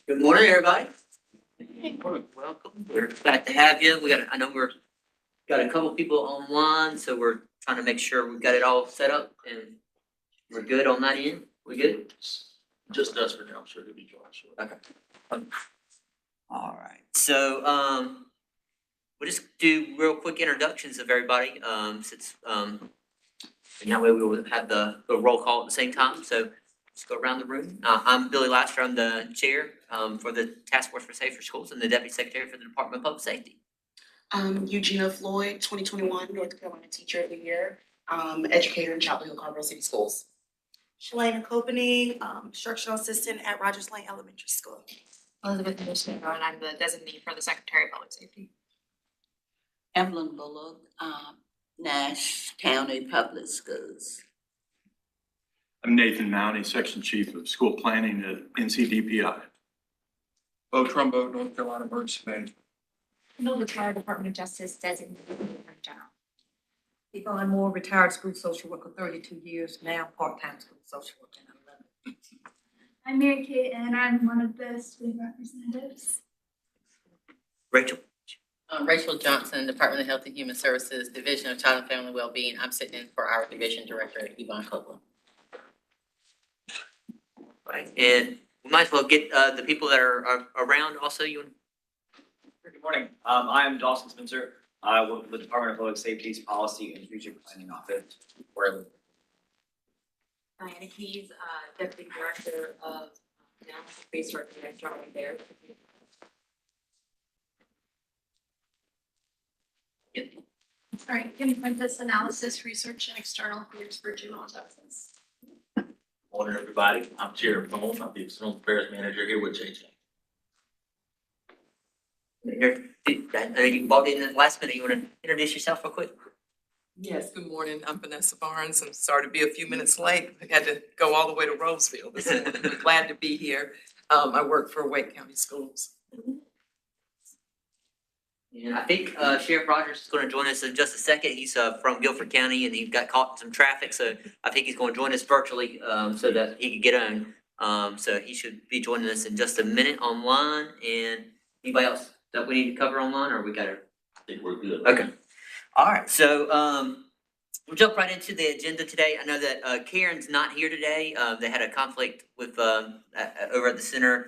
Good morning, everybody. Welcome. We're glad to have you. I know we're got a couple people online, so we're trying to make sure we've got it all set up and we're good on that end. We good? Just us for now, I'm sure it'll be Josh. Okay. All right. So, we'll just do real quick introductions of everybody, since, and that way we will have the roll call at the same time. So let's go around the room. I'm Billy Laster. I'm the chair, for the Task Force for Safer Schools and the deputy secretary for the Department of Public Safety. Eugenia Floyd, 2021 North Carolina Teacher of the Year, educator in Chapel Hill Carver City Schools. Shalana Copeney, instructional assistant at Rogers Lane Elementary School. Elizabeth Michigan, and I'm the designee for the Secretary of Public Safety. Evelyn Bullock, Nash County Public Schools. I'm Nathan Mounty, Section Chief of School Planning at NCDPI. Bo Trumbo, North Carolina Emergency Management. No retired Department of Justice designee general. Yvonne Moore, retired school social worker, 32 years, now part-time school social worker. I'm Mary Kate, and I'm one of the student representatives. Rachel. Rachel Johnson, Department of Health and Human Services, Division of Child and Family Wellbeing. I'm sitting in for our division director, Yvonne Copeland. Right. And we might as well get the people that are around also. Good morning. I am Dawson Spencer. I work with the Department of Public Safety's Policy and Strategic Planning Office. Where Diana Keys, deputy director of National Research and Charlie there. All right, Kenny Prentice, Analysis, Research, and External Affairs for Juvenile Justice. Morning, everybody. I'm Chair Bone. I'm the External Affairs Manager here with JJ. I know you bought in at the last minute. You want to introduce yourself real quick? Yes, good morning. I'm Vanessa Barnes. I'm sorry to be a few minutes late. I had to go all the way to Roseville this morning. I'm glad to be here. I work for Wake County Schools. And I think Sheriff Rogers is going to join us in just a second. He's from Guilford County and he got caught in some traffic, so I think he's going to join us virtually so that he can get on. So he should be joining us in just a minute online. And anybody else that we need to cover online, or we got it? I think we're good. Okay. All right. So we'll jump right into the agenda today. I know that Karen's not here today. They had a conflict with over at the center.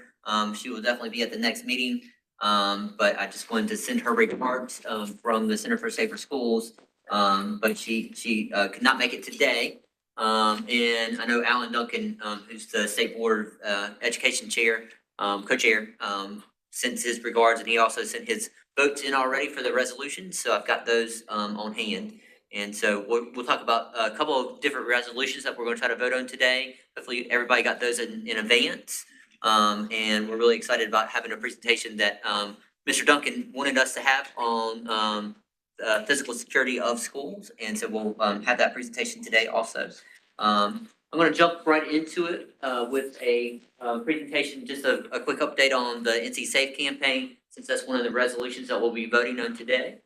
She will definitely be at the next meeting. But I just wanted to send her regards from the Center for Safer Schools. But she could not make it today. And I know Alan Duncan, who's the State Board of Education chair, co-chair, sent his regards, and he also sent his votes in already for the resolution. So I've got those on hand. And so we'll talk about a couple of different resolutions that we're going to try to vote on today. Hopefully everybody got those in advance. And we're really excited about having a presentation that Mr. Duncan wanted us to have on physical security of schools. And so we'll have that presentation today also. I'm going to jump right into it with a presentation, just a quick update on the NC Safe campaign, since that's one of the resolutions that we'll be voting on today.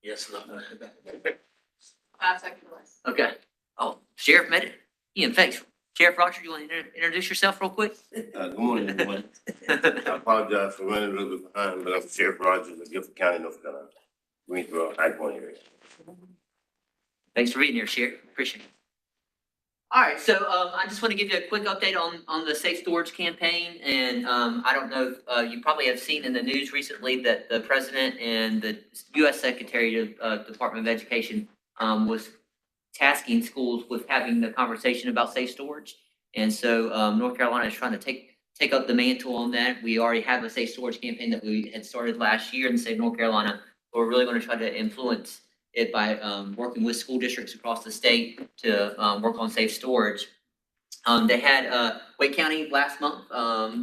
Yes, no. 5 seconds less. Okay. Oh, Sheriff made it. Ian, thanks. Sheriff Roger, you want to introduce yourself real quick? Good morning, everyone. I apologize for running a little bit behind, but I'm Sheriff Rogers of Guilford County, North Carolina, Greensboro, High Point area. Thanks for being here, Sheriff. Appreciate it. All right, so I just want to give you a quick update on the Safe Storage campaign. And I don't know if you probably have seen in the news recently that the president and the U.S. Secretary of Department of Education was tasking schools with having the conversation about safe storage. And so North Carolina is trying to take take up the mantle on that. We already have a safe storage campaign that we had started last year in the state of North Carolina. But we're really going to try to influence it by working with school districts across the state to work on safe storage. They had Wake County last month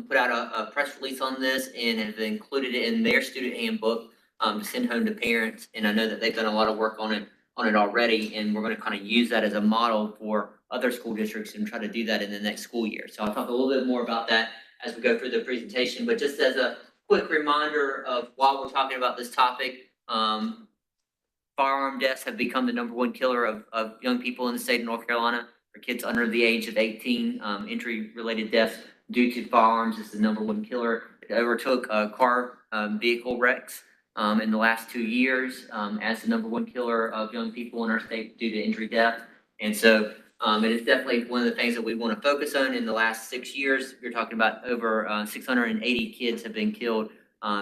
put out a press release on this and have included it in their student handbook to send home to parents. And I know that they've done a lot of work on it already, and we're going to kind of use that as a model for other school districts and try to do that in the next school year. So I'll talk a little bit more about that as we go through the presentation. But just as a quick reminder of while we're talking about this topic, firearm deaths have become the #1 killer of young people in the state of North Carolina. For kids under the age of 18, injury-related deaths due to firearms is the #1 killer. It overtook car vehicle wrecks in the last 2 years as the #1 killer of young people in our state due to injury death. And so it is definitely one of the things that we want to focus on. In the last 6 years, you're talking about over 680 kids have been killed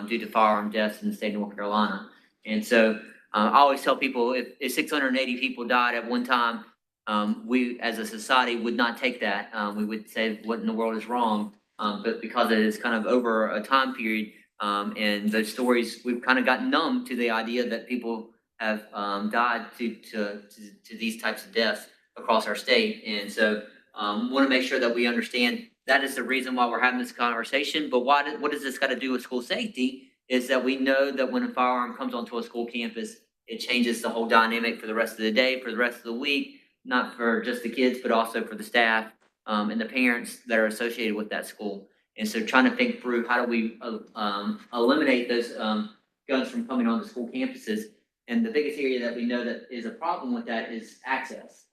due to firearm deaths in the state of North Carolina. And so I always tell people if 680 people died at one time, we as a society would not take that. We would say what in the world is wrong. But because it is kind of over a time period and those stories, we've kind of gotten numb to the idea that people have died to these types of deaths across our state. And so want to make sure that we understand that is the reason why we're having this conversation. But what does this got to do with school safety? Is that we know that when a firearm comes onto a school campus, it changes the whole dynamic for the rest of the day, for the rest of the week, not for just the kids, but also for the staff and the parents that are associated with that school. And so trying to think through how do we eliminate those guns from coming onto school campuses. And the biggest area that we know that is a problem with that is access.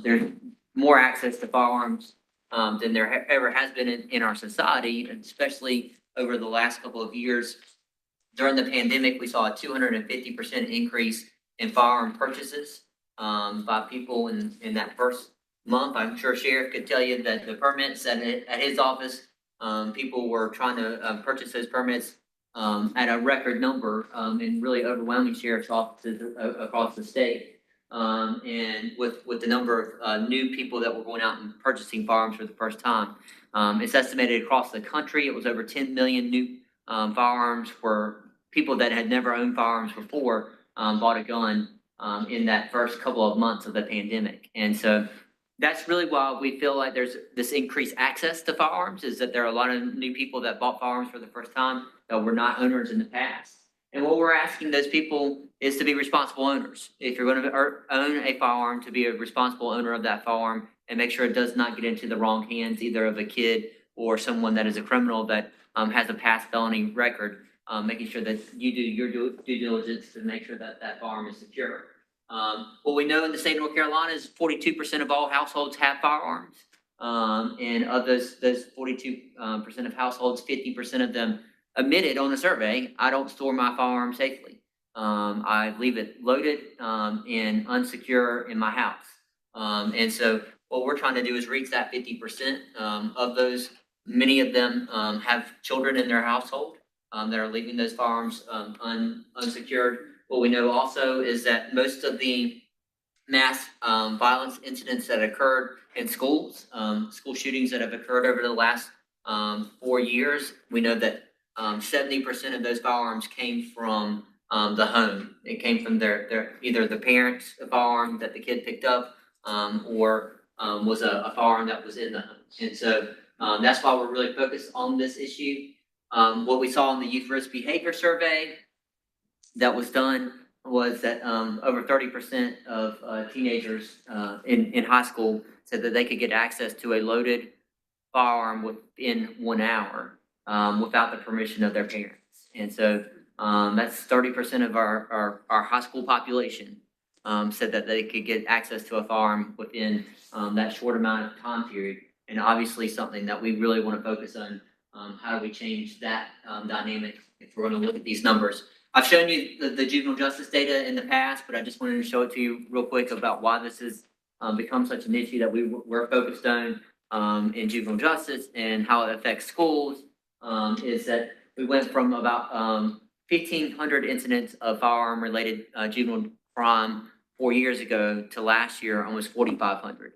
There's more access to firearms than there ever has been in our society, especially over the last couple of years. During the pandemic, we saw a 250% increase in firearm purchases by people in that first month. I'm sure Sheriff could tell you that the permits at his office, people were trying to purchase those permits at a record number and really overwhelming sheriff's offices across the state. And with the number of new people that were going out and purchasing firearms for the first time. It's estimated across the country, it was over 10 million new firearms for people that had never owned firearms before bought a gun in that first couple of months of the pandemic. And so that's really why we feel like there's this increased access to firearms, is that there are a lot of new people that bought firearms for the first time that were not owners in the past. And what we're asking those people is to be responsible owners. If you're going to own a firearm, to be a responsible owner of that firearm and make sure it does not get into the wrong hands, either of a kid or someone that is a criminal that has a past felony record. Making sure that you do your due diligence to make sure that that firearm is secure. What we know in the state of North Carolina is 42% of all households have firearms. And of those 42% of households, 50% of them admitted on a survey, I don't store my firearm safely. I leave it loaded and unsecure in my house. And so what we're trying to do is reach that 50% of those. Many of them have children in their household that are leaving those firearms unsecured. What we know also is that most of the mass violence incidents that occurred in schools, school shootings that have occurred over the last 4 years, we know that 70% of those firearms came from the home. It came from their either the parents' firearm that the kid picked up or was a firearm that was in the home. And so that's why we're really focused on this issue. What we saw in the Youth Risk Behavior Survey that was done was that over 30% of teenagers in high school said that they could get access to a loaded firearm within 1 hour without the permission of their parents. And so that's 30% of our high school population said that they could get access to a firearm within that short amount of time period. And obviously something that we really want to focus on. How do we change that dynamic if we're going to look at these numbers? I've shown you the juvenile justice data in the past, but I just wanted to show it to you real quick about why this has become such an issue that we're focused on in juvenile justice and how it affects schools. Is that we went from about 1,500 incidents of firearm-related juvenile crime 4 years ago to last year almost 4,500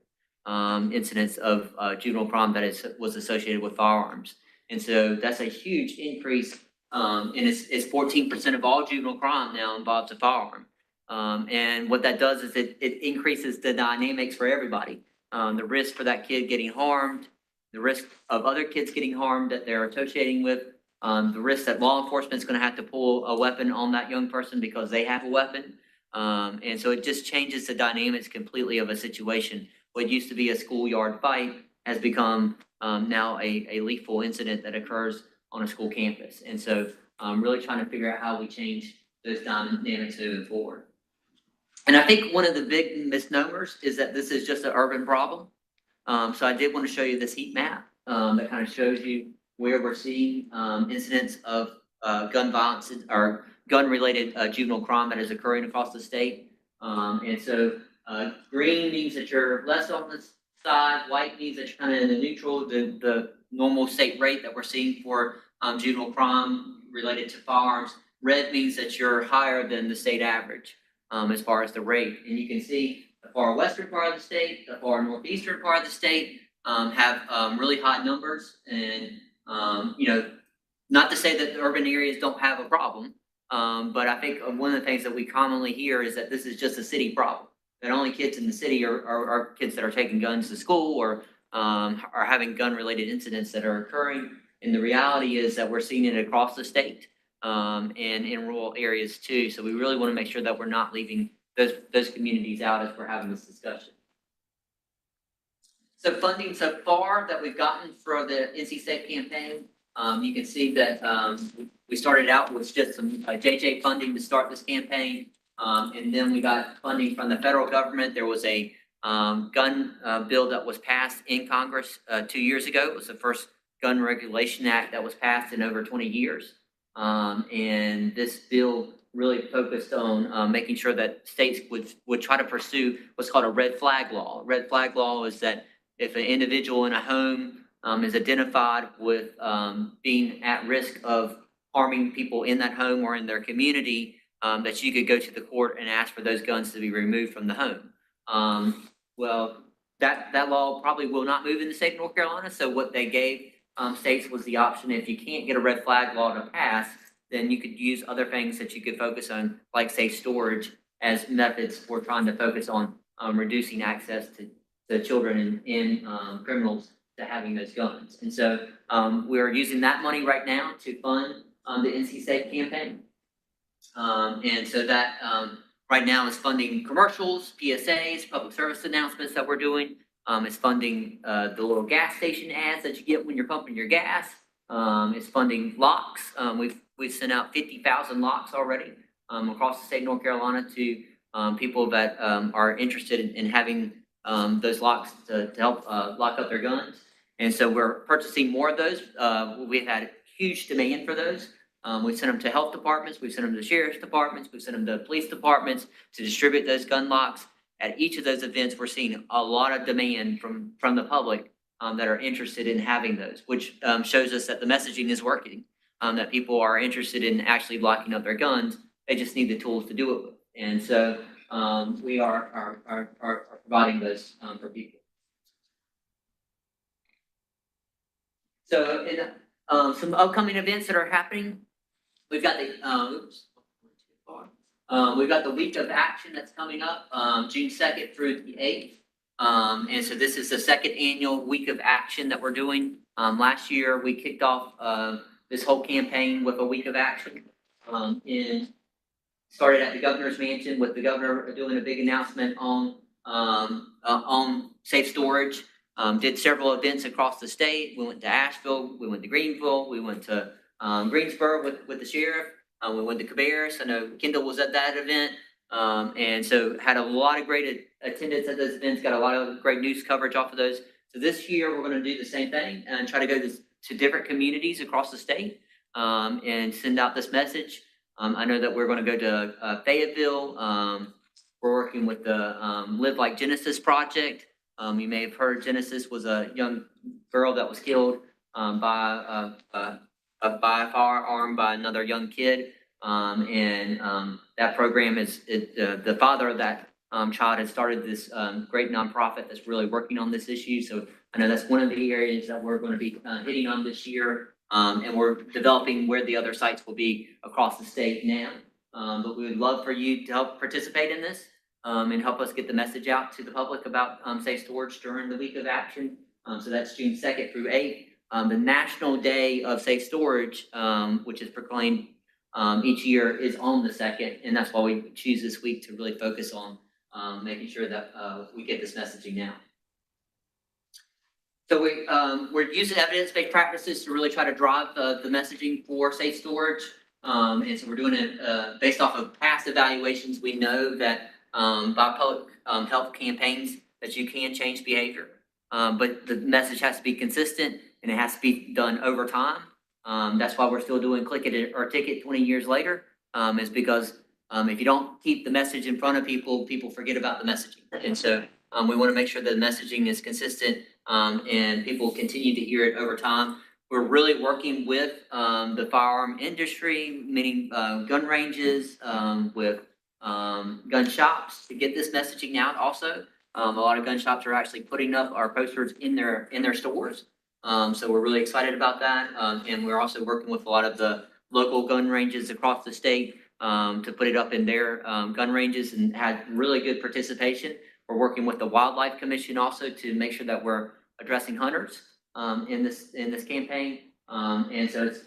incidents of juvenile crime that was associated with firearms. And so that's a huge increase, and it's 14% of all juvenile crime now involves a firearm. And what that does is it increases the dynamics for everybody. The risk for that kid getting harmed, the risk of other kids getting harmed that they're associating with, the risk that law enforcement is going to have to pull a weapon on that young person because they have a weapon. And so it just changes the dynamics completely of a situation. What used to be a schoolyard fight has become now a lethal incident that occurs on a school campus. And so really trying to figure out how we change those dynamics moving forward. And I think one of the big misnomers is that this is just an urban problem. So I did want to show you this heat map that kind of shows you where we're seeing incidents of gun violence or gun-related juvenile crime that is occurring across the state. And so green means that you're less on the side, white means that you're kind of in the neutral, the normal state rate that we're seeing for juvenile crime related to firearms. Red means that you're higher than the state average as far as the rate. And you can see the far western part of the state, the far northeastern part of the state have really high numbers. And, not to say that the urban areas don't have a problem, but I think one of the things that we commonly hear is that this is just a city problem. That only kids in the city are kids that are taking guns to school or are having gun-related incidents that are occurring. And the reality is that we're seeing it across the state and in rural areas too. So we really want to make sure that we're not leaving those communities out as we're having this discussion. So funding so far that we've gotten for the NC Safe campaign, you can see that we started out with just some JJ funding to start this campaign. And then we got funding from the federal government. There was a gun bill that was passed in Congress 2 years ago. It was the first gun regulation act that was passed in over 20 years. And this bill really focused on making sure that states would try to pursue what's called a red flag law. A red flag law is that if an individual in a home is identified with being at risk of harming people in that home or in their community, that you could go to the court and ask for those guns to be removed from the home. Well, that law probably will not move in the state of North Carolina. So what they gave states was the option, if you can't get a red flag law to pass, then you could use other things that you could focus on, like safe storage, as methods for trying to focus on reducing access to children and criminals to having those guns. And so we are using that money right now to fund the NC Safe campaign. And so that right now is funding commercials, PSAs, public service announcements that we're doing. It's funding the little gas station ads that you get when you're pumping your gas. It's funding locks. We've sent out 50,000 locks already across the state of North Carolina to people that are interested in having those locks to help lock up their guns. And so we're purchasing more of those. We've had huge demand for those. We've sent them to health departments, we've sent them to sheriff's departments, we've sent them to police departments to distribute those gun locks. At each of those events, we're seeing a lot of demand from the public that are interested in having those, which shows us that the messaging is working, that people are interested in actually locking up their guns. They just need the tools to do it with. And so we are providing those for people. So in some upcoming events that are happening, we've got the Week of Action that's coming up, June 2nd through the 8th. And so this is the second annual Week of Action that we're doing. Last year, we kicked off this whole campaign with a Week of Action. And started at the governor's mansion with the governor doing a big announcement on safe storage. Did several events across the state. We went to Asheville, we went to Greenville, we went to Greensboro with the sheriff. We went to Cabarrus. I know Kendall was at that event. And so had a lot of great attendance at those events, got a lot of great news coverage off of those. So this year we're going to do the same thing and try to go to different communities across the state and send out this message. I know that we're going to go to Fayetteville. We're working with the Live Like Genesis project. You may have heard Genesis was a young girl that was killed by a firearm by another young kid. That program is the father of that child has started this great nonprofit that's really working on this issue. So I know that's one of the areas that we're going to be hitting on this year. And we're developing where the other sites will be across the state now. But we would love for you to help participate in this and help us get the message out to the public about safe storage during the week of action. So that's June 2nd through 8th. The National Day of Safe Storage, which is proclaimed each year, is on the 2nd, and that's why we choose this week to really focus on making sure that we get this messaging out. So we're using evidence-based practices to really try to drive the messaging for safe storage. And so we're doing it based off of past evaluations. We know that by public health campaigns that you can change behavior, but the message has to be consistent and it has to be done over time. That's why we're still doing Click It or Ticket 20 years later, is because if you don't keep the message in front of people, people forget about the messaging. And so we want to make sure that the messaging is consistent and people continue to hear it over time. We're really working with the firearm industry, meaning gun ranges, with gun shops to get this messaging out also. A lot of gun shops are actually putting up our posters in their stores. So we're really excited about that. And we're also working with a lot of the local gun ranges across the state to put it up in their gun ranges and had really good participation. We're working with the Wildlife Commission also to make sure that we're addressing hunters in this campaign. And so it's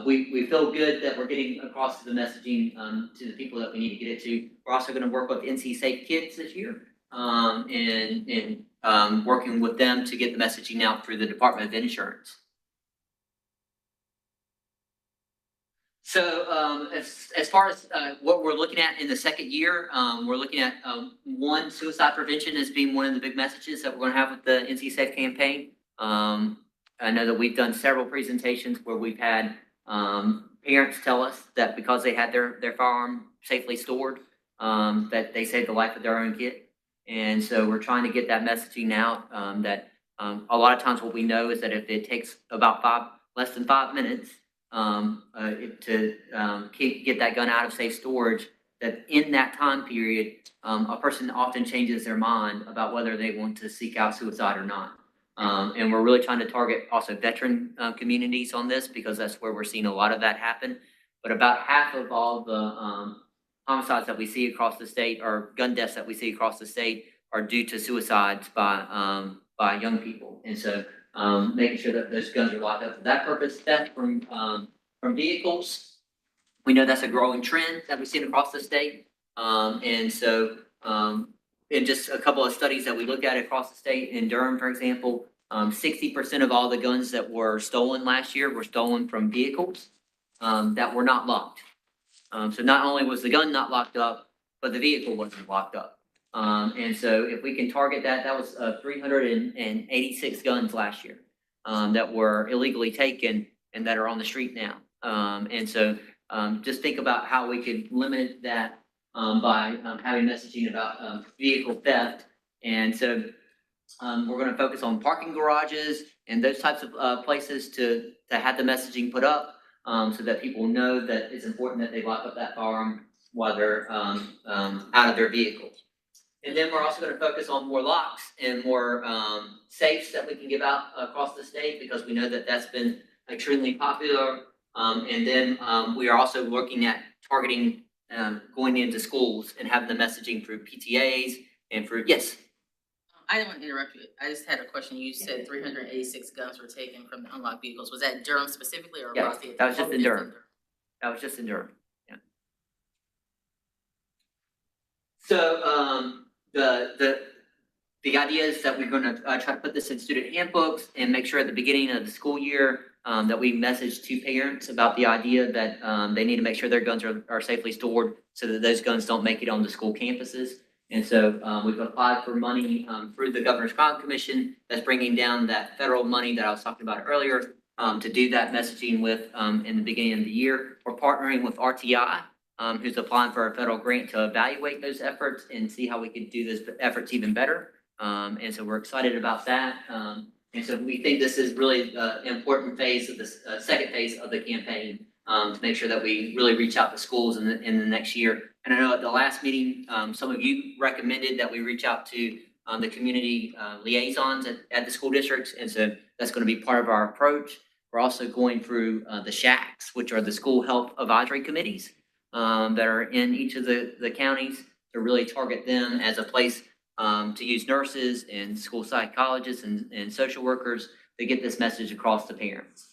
we feel good that we're getting across the messaging to the people that we need to get it to. We're also going to work with NC Safe Kids this year and working with them to get the messaging out through the Department of Insurance. So as far as what we're looking at in the second year, we're looking at one, suicide prevention as being one of the big messages that we're going to have with the NC Safe campaign. I know that we've done several presentations where we've had parents tell us that because they had their firearm safely stored, that they saved the life of their own kid. And so we're trying to get that messaging out that a lot of times what we know is that if it takes about less than 5 minutes to get that gun out of safe storage, that in that time period, a person often changes their mind about whether they want to seek out suicide or not. And we're really trying to target also veteran communities on this because that's where we're seeing a lot of that happen. But about half of all the homicides that we see across the state or gun deaths that we see across the state are due to suicides by young people. And so making sure that those guns are locked up for that purpose. Theft from vehicles, we know that's a growing trend that we've seen across the state. And so in just a couple of studies that we looked at across the state, in Durham, for example, 60% of all the guns that were stolen last year were stolen from vehicles that were not locked. So not only was the gun not locked up, but the vehicle wasn't locked up. And so if we can target that, that was 386 guns last year that were illegally taken and that are on the street now. And so just think about how we could limit that by having messaging about vehicle theft. And so we're going to focus on parking garages and those types of places to have the messaging put up so that people know that it's important that they lock up that firearm while they're out of their vehicles. And then we're also going to focus on more locks and more safes that we can give out across the state because we know that that's been extremely popular. And then we are also looking at targeting going into schools and having the messaging through PTAs and through, yes. I didn't want to interrupt you. I just had a question. You said 386 guns were taken from the unlocked vehicles. Was that Durham specifically or across the? That was just in Durham. That was just in Durham. Yeah. So the idea is that we're going to try to put this in student handbooks and make sure at the beginning of the school year that we message to parents about the idea that they need to make sure their guns are safely stored so that those guns don't make it on the school campuses. And so we've applied for money through the Governor's Crime Commission that's bringing down that federal money that I was talking about earlier to do that messaging with in the beginning of the year. We're partnering with RTI, who's applying for a federal grant to evaluate those efforts and see how we can do those efforts even better. And so we're excited about that. And so we think this is really an important phase of this second phase of the campaign to make sure that we really reach out to schools in the next year. And I know at the last meeting, some of you recommended that we reach out to the community liaisons at the school districts. And so that's going to be part of our approach. we're also going through the SHACs, which are the school health advisory committees that are in each of the counties to really target them as a place to use nurses and school psychologists and social workers to get this message across to parents.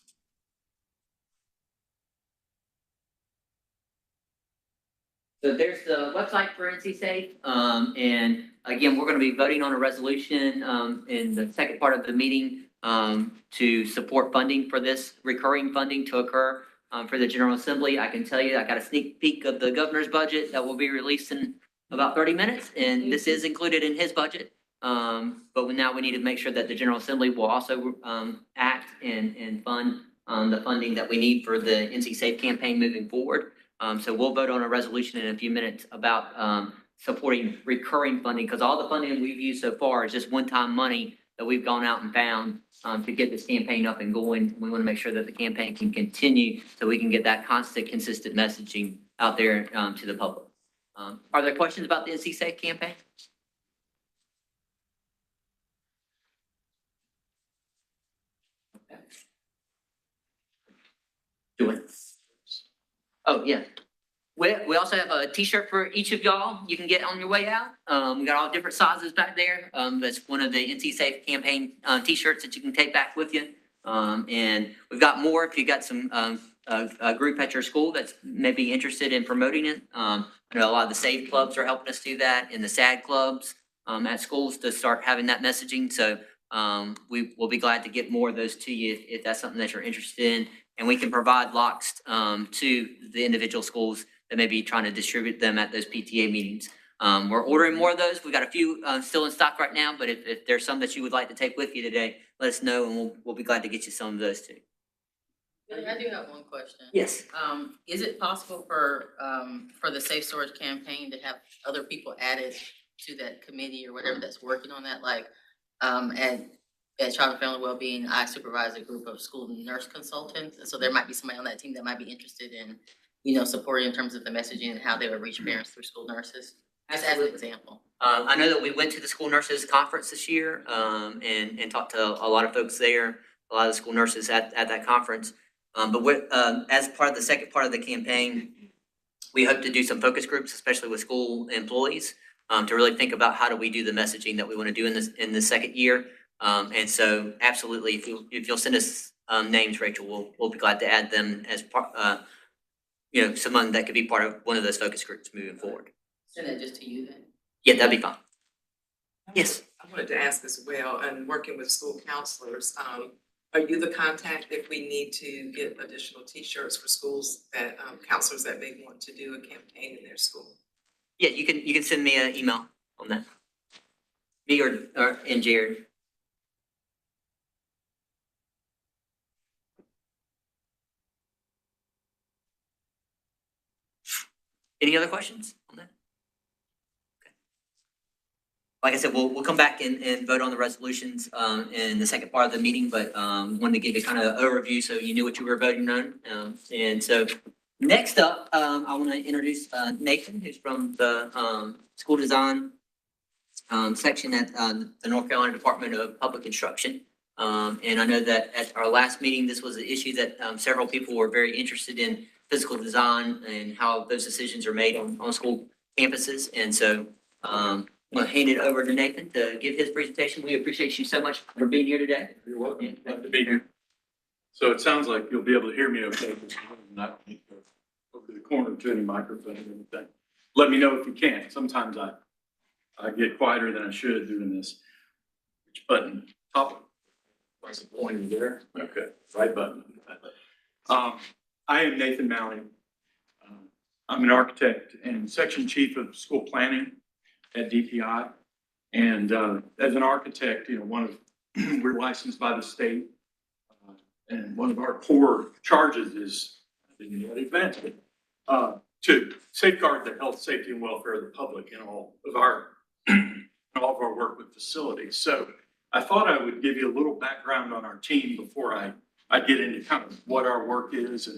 So there's the website for NC Safe. And again, we're going to be voting on a resolution in the second part of the meeting to support funding for this recurring funding to occur for the General Assembly. I can tell you, I got a sneak peek of the governor's budget that will be released in about 30 minutes, and this is included in his budget. But now we need to make sure that the General Assembly will also act and fund the funding that we need for the NC Safe campaign moving forward. So we'll vote on a resolution in a few minutes about supporting recurring funding, because all the funding we've used so far is just one-time money that we've gone out and found to get this campaign up and going. We want to make sure that the campaign can continue so we can get that constant, consistent messaging out there to the public. Are there questions about the NC Safe campaign? Okay. Do it. Oh, yeah. We also have a t-shirt for each of y'all you can get on your way out. We got all different sizes back there. That's one of the NC Safe campaign t-shirts that you can take back with you. And we've got more if you got some a group at your school that's maybe interested in promoting it. I know a lot of the SAVE clubs are helping us do that, and the SAD clubs at schools to start having that messaging. So we will be glad to get more of those to you if that's something that you're interested in. And we can provide locks to the individual schools that may be trying to distribute them at those PTA meetings. We're ordering more of those. We've got a few still in stock right now, but if there's some that you would like to take with you today, let us know and we'll be glad to get you some of those too. I do have one question. Yes. Is it possible for the Safe Storage campaign to have other people added to that committee or whatever that's working on that? Like, at Child and Family Wellbeing, I supervise a group of school nurse consultants. And so there might be somebody on that team that might be interested in, supporting in terms of the messaging and how they would reach parents through school nurses. Just as an example. I know that we went to the school nurses conference this year and talked to a lot of folks there, a lot of the school nurses at that conference. But as part of the second part of the campaign, we hope to do some focus groups, especially with school employees, to really think about how do we do the messaging that we want to do in the second year. And so absolutely, if you'll send us names, Rachel, we'll be glad to add them as part, someone that could be part of one of those focus groups moving forward. Send it just to you then? Yeah, that'd be fine. Yes. I wanted to ask as well, and working with school counselors, are you the contact if we need to get additional t-shirts for schools that counselors that may want to do a campaign in their school? Yeah, you can send me an email on that. Me or Jared. Any other questions on that? Okay. Like I said, we'll come back and vote on the resolutions in the second part of the meeting, but wanted to give you kind of an overview so you knew what you were voting on. And so next up, I want to introduce Nathan, who's from the school design section at the North Carolina Department of Public Instruction. And I know that at our last meeting, this was an issue that several people were very interested in, physical design and how those decisions are made on school campuses. And so I'm going to hand it over to Nathan to give his presentation. We appreciate you so much for being here today. You're welcome. Glad to be here. So it sounds like you'll be able to hear me okay. Not over the corner to any microphone or anything. Let me know if you can. Sometimes I get quieter than I should doing this. Which button? Top. What's the pointer there? Okay, right button. I am Nathan Mounty. I'm an architect and section chief of school planning at DPI. And as an architect, we're licensed by the state. And one of our core charges is to safeguard the health, safety, and welfare of the public in all of our work with facilities. So I thought I would give you a little background on our team before I get into kind of what our work is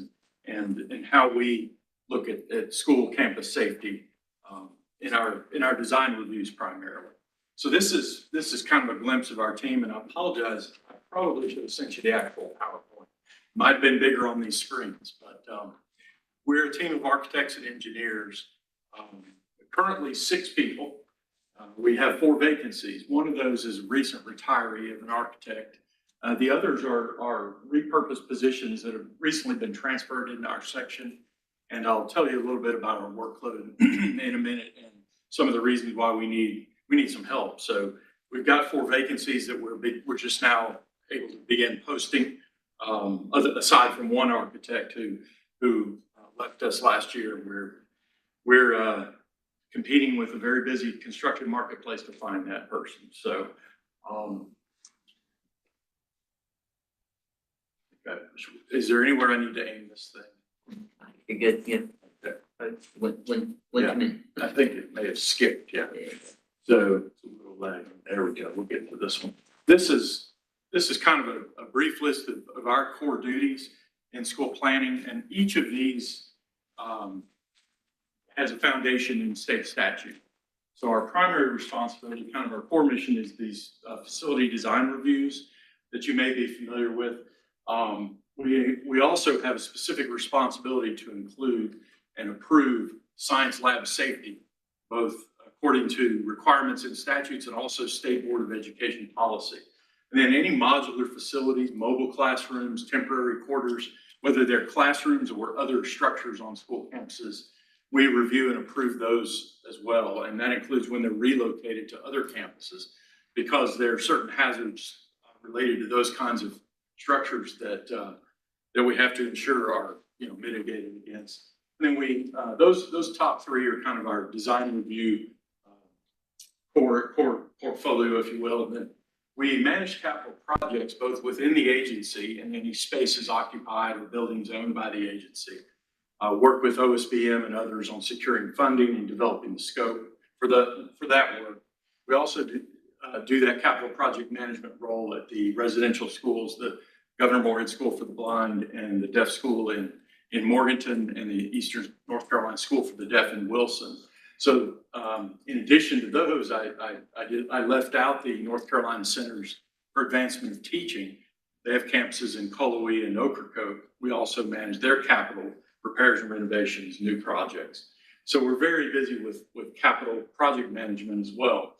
and how we look at school campus safety in our design reviews primarily. So this is kind of a glimpse of our team, and I apologize. I probably should have sent you the actual PowerPoint. might have been bigger on these screens, but we're a team of architects and engineers. Currently 6 people. We have 4 vacancies. One of those is a recent retiree of an architect. The others are repurposed positions that have recently been transferred into our section. And I'll tell you a little bit about our workload in a minute and some of the reasons why we need some help. So we've got 4 vacancies that we're just now able to begin posting. Aside from one architect who left us last year, we're competing with a very busy construction marketplace to find that person. So, okay. Is there anywhere I need to aim this thing? You're good, yeah. Okay. When Yeah. come in. I think it may have skipped, yeah. So it's a little lag. There we go. We'll get to this one. This is kind of a brief list of our core duties in school planning, and each of these has a foundation in state statute. So our primary responsibility, kind of our core mission, is these facility design reviews that you may be familiar with. We also have a specific responsibility to include and approve science lab safety, both according to requirements in statutes and also State Board of Education policy. And then any modular facilities, mobile classrooms, temporary quarters, whether they're classrooms or other structures on school campuses, we review and approve those as well. And that includes when they're relocated to other campuses, because there are certain hazards related to those kinds of structures that we have to ensure are, mitigated against. And then those top 3 are kind of our design review core portfolio, if you will. And then we manage capital projects both within the agency and any spaces occupied or buildings owned by the agency. Work with OSBM and others on securing funding and developing the scope for that work. We also do that capital project management role at the residential schools, the Governor Moorhead School for the Blind and the Deaf School in Morganton, and the Eastern North Carolina School for the Deaf in Wilson. So in addition to those, I left out the North Carolina Centers for Advancement of Teaching. They have campuses in Cullowhee and Ocracoke. We also manage their capital repairs and renovations, new projects. So we're very busy with capital project management as well.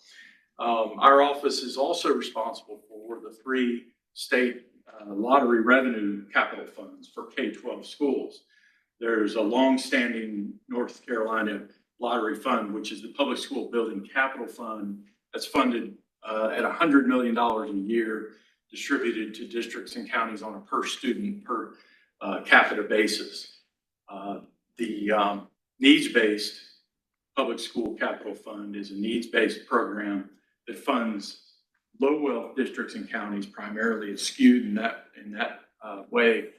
Our office is also responsible for the 3 state lottery revenue capital funds for K-12 schools. There's a long-standing North Carolina lottery fund, which is the Public School Building Capital Fund, that's funded at $100 million a year, distributed to districts and counties on a per student, per capita basis. The needs-based Public School Capital Fund is a needs-based program that funds low wealth districts and counties. Primarily, it's skewed in that way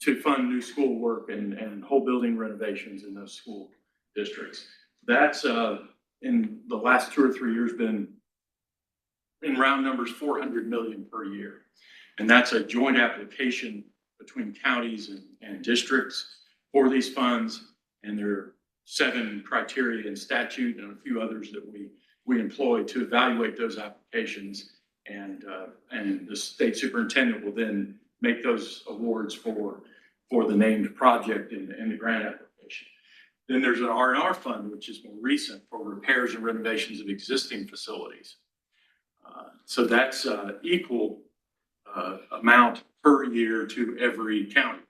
to fund new school work and whole building renovations in those school districts. That's in the last 2 or 3 years been, in round numbers, $400 million per year. And that's a joint application between counties and districts for these funds. And there are 7 criteria in statute and a few others that we employ to evaluate those applications. And the state superintendent will then make those awards for the named project and the grant application. Then there's an R&R fund, which is more recent, for repairs and renovations of existing facilities. So that's equal amount per year to every county.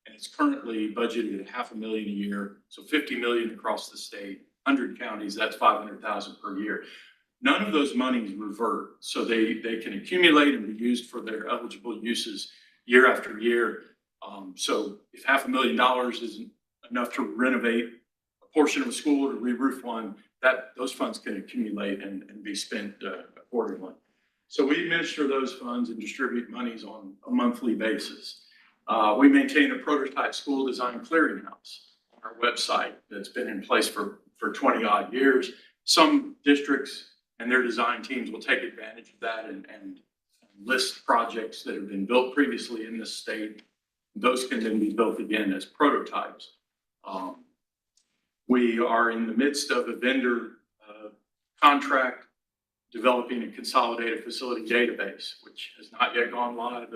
And it's currently budgeted at $500,000 a year. So $50 million across the state, 100 counties, that's $500,000 per year. None of those monies revert. So they can accumulate and be used for their eligible uses year after year. So if $500,000 isn't enough to renovate a portion of a school or to re-roof one, those funds can accumulate and be spent accordingly. So we administer those funds and distribute monies on a monthly basis. We maintain a prototype school design clearinghouse on our website that's been in place for 20 odd years. Some districts and their design teams will take advantage of that and list projects that have been built previously in this state. Those can then be built again as prototypes. We are in the midst of a vendor contract developing a consolidated facility database, which has not yet gone live.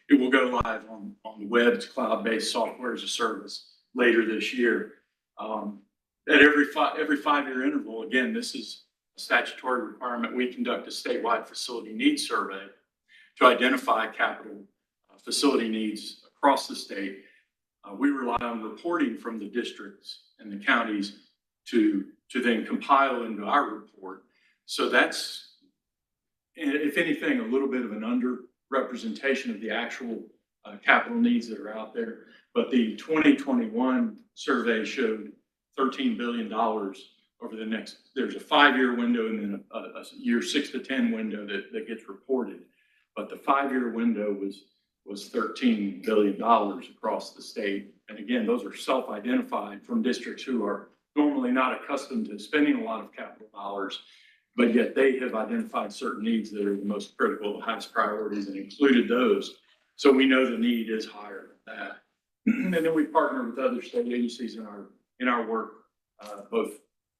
It will go live on the web. It's cloud-based software as a service later this year. At every 5-year interval, again, this is a statutory requirement. We conduct a statewide facility needs survey to identify capital facility needs across the state. We rely on reporting from the districts and the counties to then compile into our report. So that's, if anything, a little bit of an underrepresentation of the actual capital needs that are out there. But the 2021 survey showed $13 billion over the next, there's a 5-year window and then a year 6 to 10 window that gets reported. But the 5-year window was $13 billion across the state. And again, those are self-identified from districts who are normally not accustomed to spending a lot of capital dollars, but yet they have identified certain needs that are the most critical, the highest priorities, and included those. So we know the need is higher than that. And then we partner with other state agencies in our work, both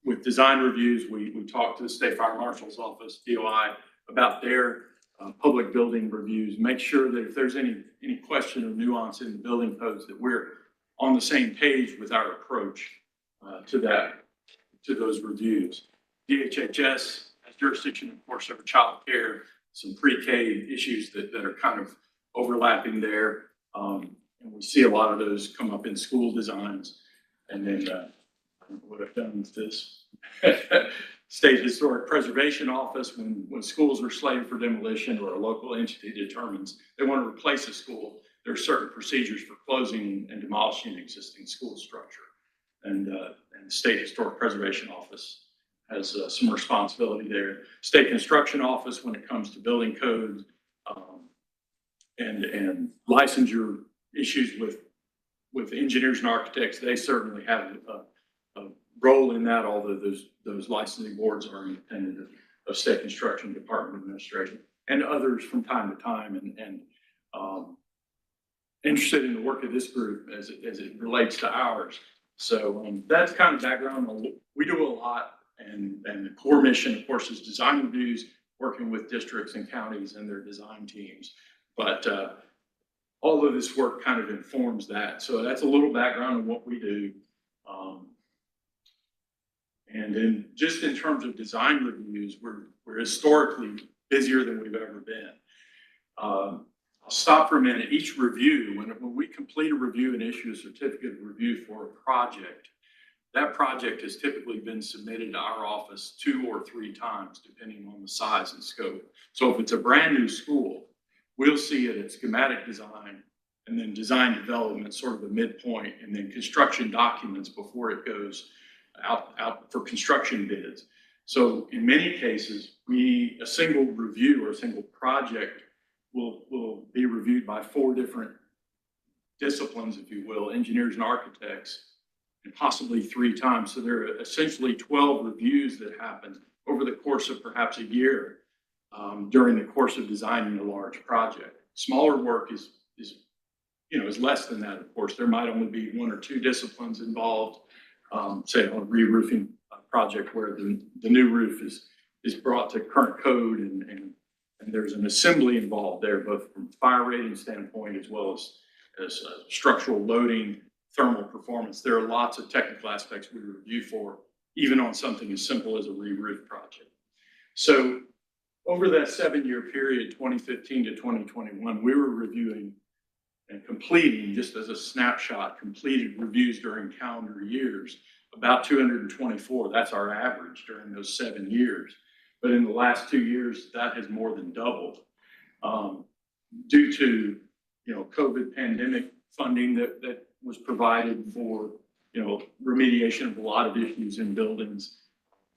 with design reviews. We talk to the State Fire Marshal's Office, DOI, about their public building reviews, make sure that if there's any question or nuance in the building codes, that we're on the same page with our approach to those reviews. DHHS has jurisdiction, of course, over child care, some pre-K issues that are kind of overlapping there. And we see a lot of those come up in school designs. And then I don't know what I've done with this. State Historic Preservation Office, when schools are slated for demolition or a local entity determines they want to replace a school, there are certain procedures for closing and demolishing an existing school structure. And the State Historic Preservation Office has some responsibility there. State Construction Office, when it comes to building codes and licensure issues with engineers and architects, they certainly have a role in that, although those licensing boards are independent of State Construction Department Administration and others from time to time, and interested in the work of this group as it relates to ours. So that's kind of background. We do a lot, and the core mission, of course, is design reviews, working with districts and counties and their design teams. But all of this work kind of informs that. So that's a little background on what we do. And then just in terms of design reviews, we're historically busier than we've ever been. I'll stop for a minute. Each review, when we complete a review and issue a certificate of review for a project, that project has typically been submitted to our office 2 or 3 times, depending on the size and scope. So if it's a brand new school, we'll see it at schematic design and then design development, sort of the midpoint, and then construction documents before it goes out for construction bids. So in many cases, a single review or a single project will be reviewed by 4 different disciplines, if you will, engineers and architects, and possibly 3 times. So there are essentially 12 reviews that happen over the course of perhaps a year during the course of designing a large project. Smaller work is less than that, of course. There might only be 1 or 2 disciplines involved, say on a re-roofing project where the new roof is brought to current code and there's an assembly involved there, both from fire rating standpoint as well as structural loading, thermal performance. There are lots of technical aspects we review for, even on something as simple as a re-roof project. So over that 7-year period, 2015 to 2021, we were reviewing and completing, just as a snapshot, completed reviews during calendar years, about 224. That's our average during those 7 years. But in the last 2 years, that has more than doubled due to, COVID pandemic funding that was provided for, remediation of a lot of issues in buildings.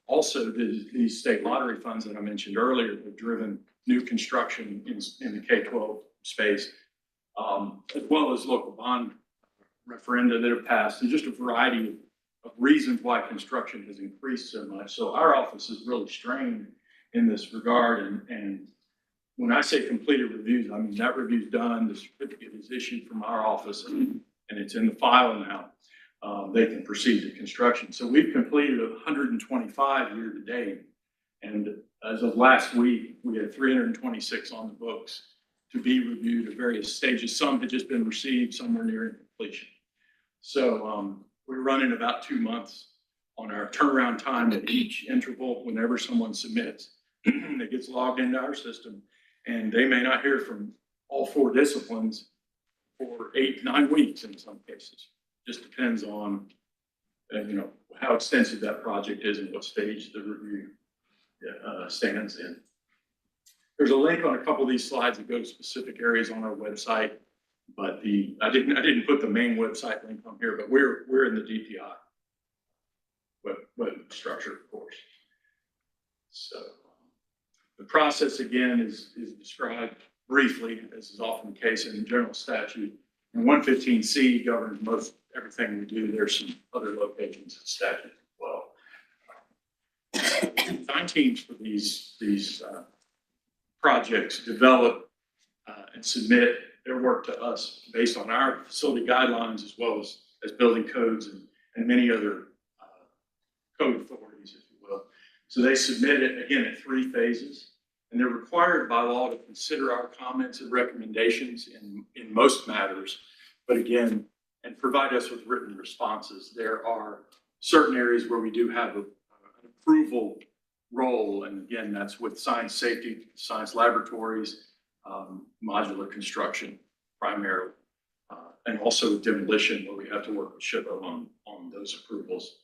Also, these state lottery funds that I mentioned earlier have driven new construction in the K-12 space, as well as local bond referenda that have passed, and just a variety of reasons why construction has increased so much. So our office is really strained in this regard. And when I say completed reviews, I mean that review's done, the certificate is issued from our office, and it's in the file now. They can proceed to construction. So we've completed 125 year to date. And as of last week, we had 326 on the books to be reviewed at various stages. Some had just been received, some were nearing completion. So we're running about 2 months on our turnaround time at each interval whenever someone submits. It gets logged into our system, and they may not hear from all 4 disciplines for 8, 9 weeks in some cases. Just depends on, how extensive that project is and what stage the review stands in. There's a link on a couple of these slides that go to specific areas on our website, but I didn't put the main website link on here, but we're in the DPI web structure, of course. So the process again is described briefly, as is often the case in the general statute. And 115C governs most everything we do. There's some other locations in statute as well. Design teams for these projects develop and submit their work to us based on our facility guidelines, as well as building codes and many other code authorities, if you will. So they submit it again at 3 phases, and they're required by law to consider our comments and recommendations in most matters, but again, and provide us with written responses. There are certain areas where we do have an approval role, and again, that's with science safety, science laboratories, modular construction primarily, and also demolition, where we have to work with SHPO on those approvals.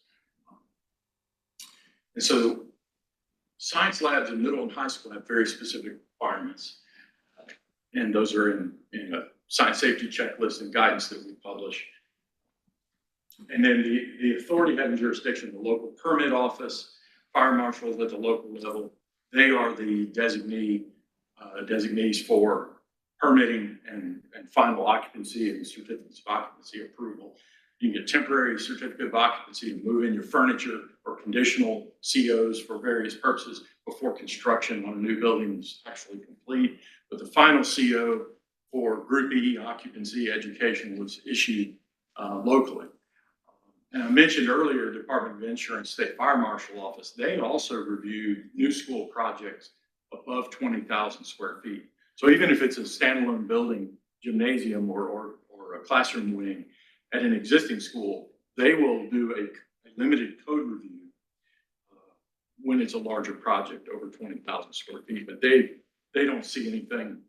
And so science labs in middle and high school have very specific requirements, and those are in a science safety checklist and guidance that we publish. And then the authority having jurisdiction, the local permit office, fire marshals at the local level, they are the designees for permitting and final occupancy and certificates of occupancy approval. You can get temporary certificate of occupancy to move in your furniture, or conditional COs for various purposes before construction on a new building is actually complete. But the final CO for Group E occupancy education was issued locally. And I mentioned earlier, Department of Insurance State Fire Marshal Office, they also reviewed new school projects above 20,000 square feet. So even if it's a standalone building, gymnasium or a classroom wing at an existing school, they will do a limited code review when it's a larger project over 20,000 square feet. But they don't see anything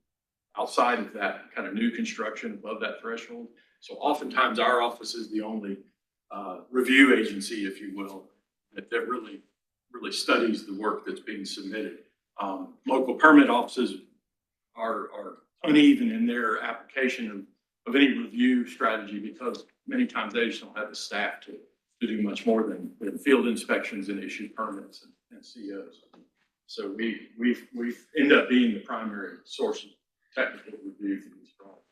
outside of that kind of new construction above that threshold. So oftentimes our office is the only review agency, if you will, that really studies the work that's being submitted. Local permit offices are uneven in their application of any review strategy, because many times they just don't have the staff to do much more than field inspections and issue permits and COs. So we end up being the primary source of technical review for these projects.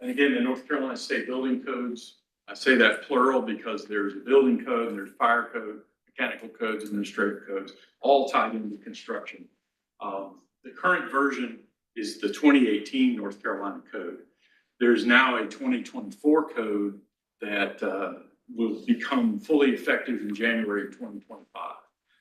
And again, the North Carolina State Building Codes, I say that plural because there's a building code, and there's fire code, mechanical codes, administrative codes, all tied into construction. The current version is the 2018 North Carolina Code. There's now a 2024 code that will become fully effective in January of 2025.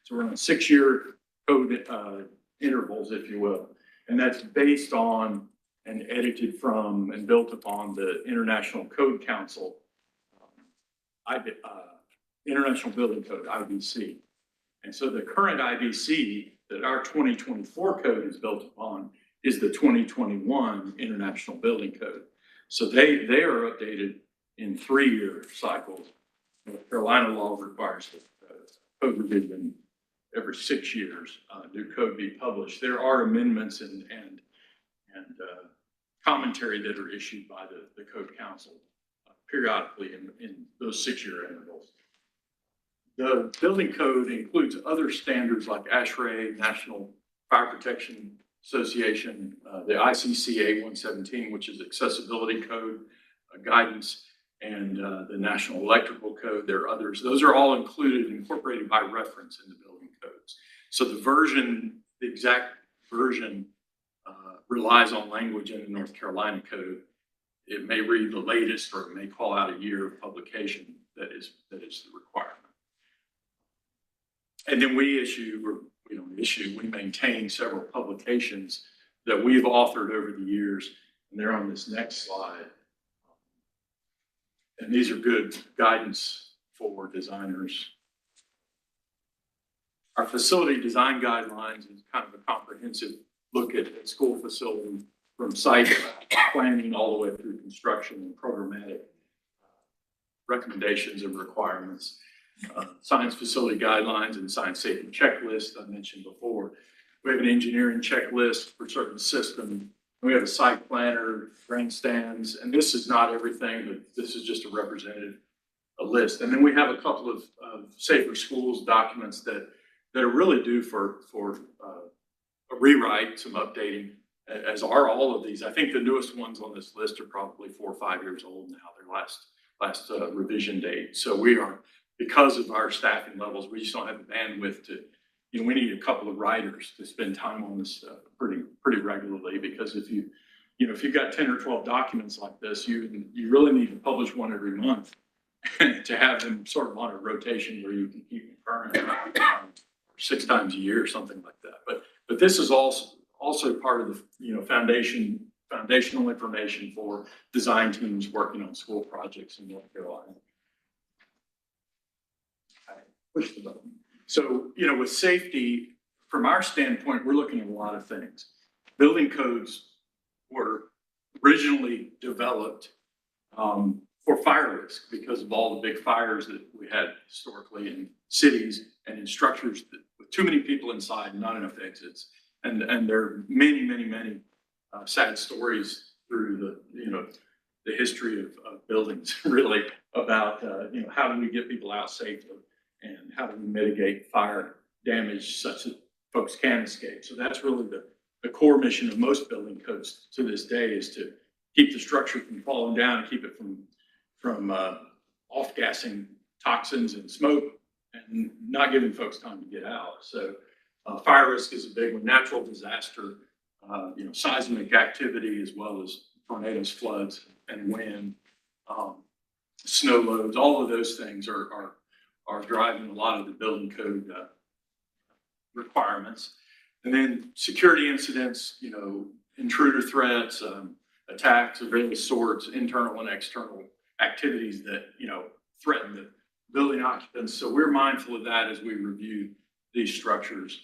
So we're on a 6-year code intervals, if you will. And that's based on and edited from and built upon the International Code Council, International Building Code, IBC. And so the current IBC that our 2024 code is built upon is the 2021 International Building Code. So they are updated in 3-year cycles. North Carolina law requires code revision every 6 years. New code be published. There are amendments and commentary that are issued by the Code Council periodically in those 6-year intervals. The building code includes other standards like ASHRAE, National Fire Protection Association, the ICCA 117, which is accessibility code guidance, and the National Electrical Code. There are others. Those are all included, incorporated by reference in the building codes. So the exact version relies on language in the North Carolina Code. It may read the latest, or it may call out a year of publication that is the requirement. And then we issue, or we don't issue, we maintain several publications that we've authored over the years, and they're on this next slide. And these are good guidance for designers. Our facility design guidelines is kind of a comprehensive look at school facility from site planning all the way through construction and programmatic recommendations and requirements. Science facility guidelines and science safety checklist I mentioned before. We have an engineering checklist for certain systems. We have a site planner, grandstands, and this is not everything, but this is just a representative list. And then we have a couple of safer schools documents that are really due for a rewrite, some updating, as are all of these. I think the newest ones on this list are probably 4 or 5 years old now, their last revision date. So we are, because of our staffing levels, we just don't have the bandwidth to, you know, we need a couple of writers to spend time on this stuff pretty regularly, because if you've got 10 or 12 documents like this, you really need to publish one every month to have them sort of on a rotation where you can keep them current 6 times a year or something like that. But this is also part of the, you know, foundational information for design teams working on school projects in North Carolina. Push the button. So, you know, with safety, from our standpoint, we're looking at a lot of things. Building codes were originally developed for fire risk because of all the big fires that we had historically in cities and in structures with too many people inside and not enough exits. And there are many sad stories through the history of buildings really about, you know, how do we get people out safely and how do we mitigate fire damage such that folks can escape. So that's really the core mission of most building codes to this day, is to keep the structure from falling down and keep it from off-gassing toxins and smoke and not giving folks time to get out. So fire risk is a big one. Natural disaster, you know, seismic activity, as well as tornadoes, floods, and wind, snow loads. All of those things are driving a lot of the building code requirements. And then security incidents, you know, intruder threats, attacks of various sorts, internal and external activities that, you know, threaten the building occupants. So we're mindful of that as we review these structures.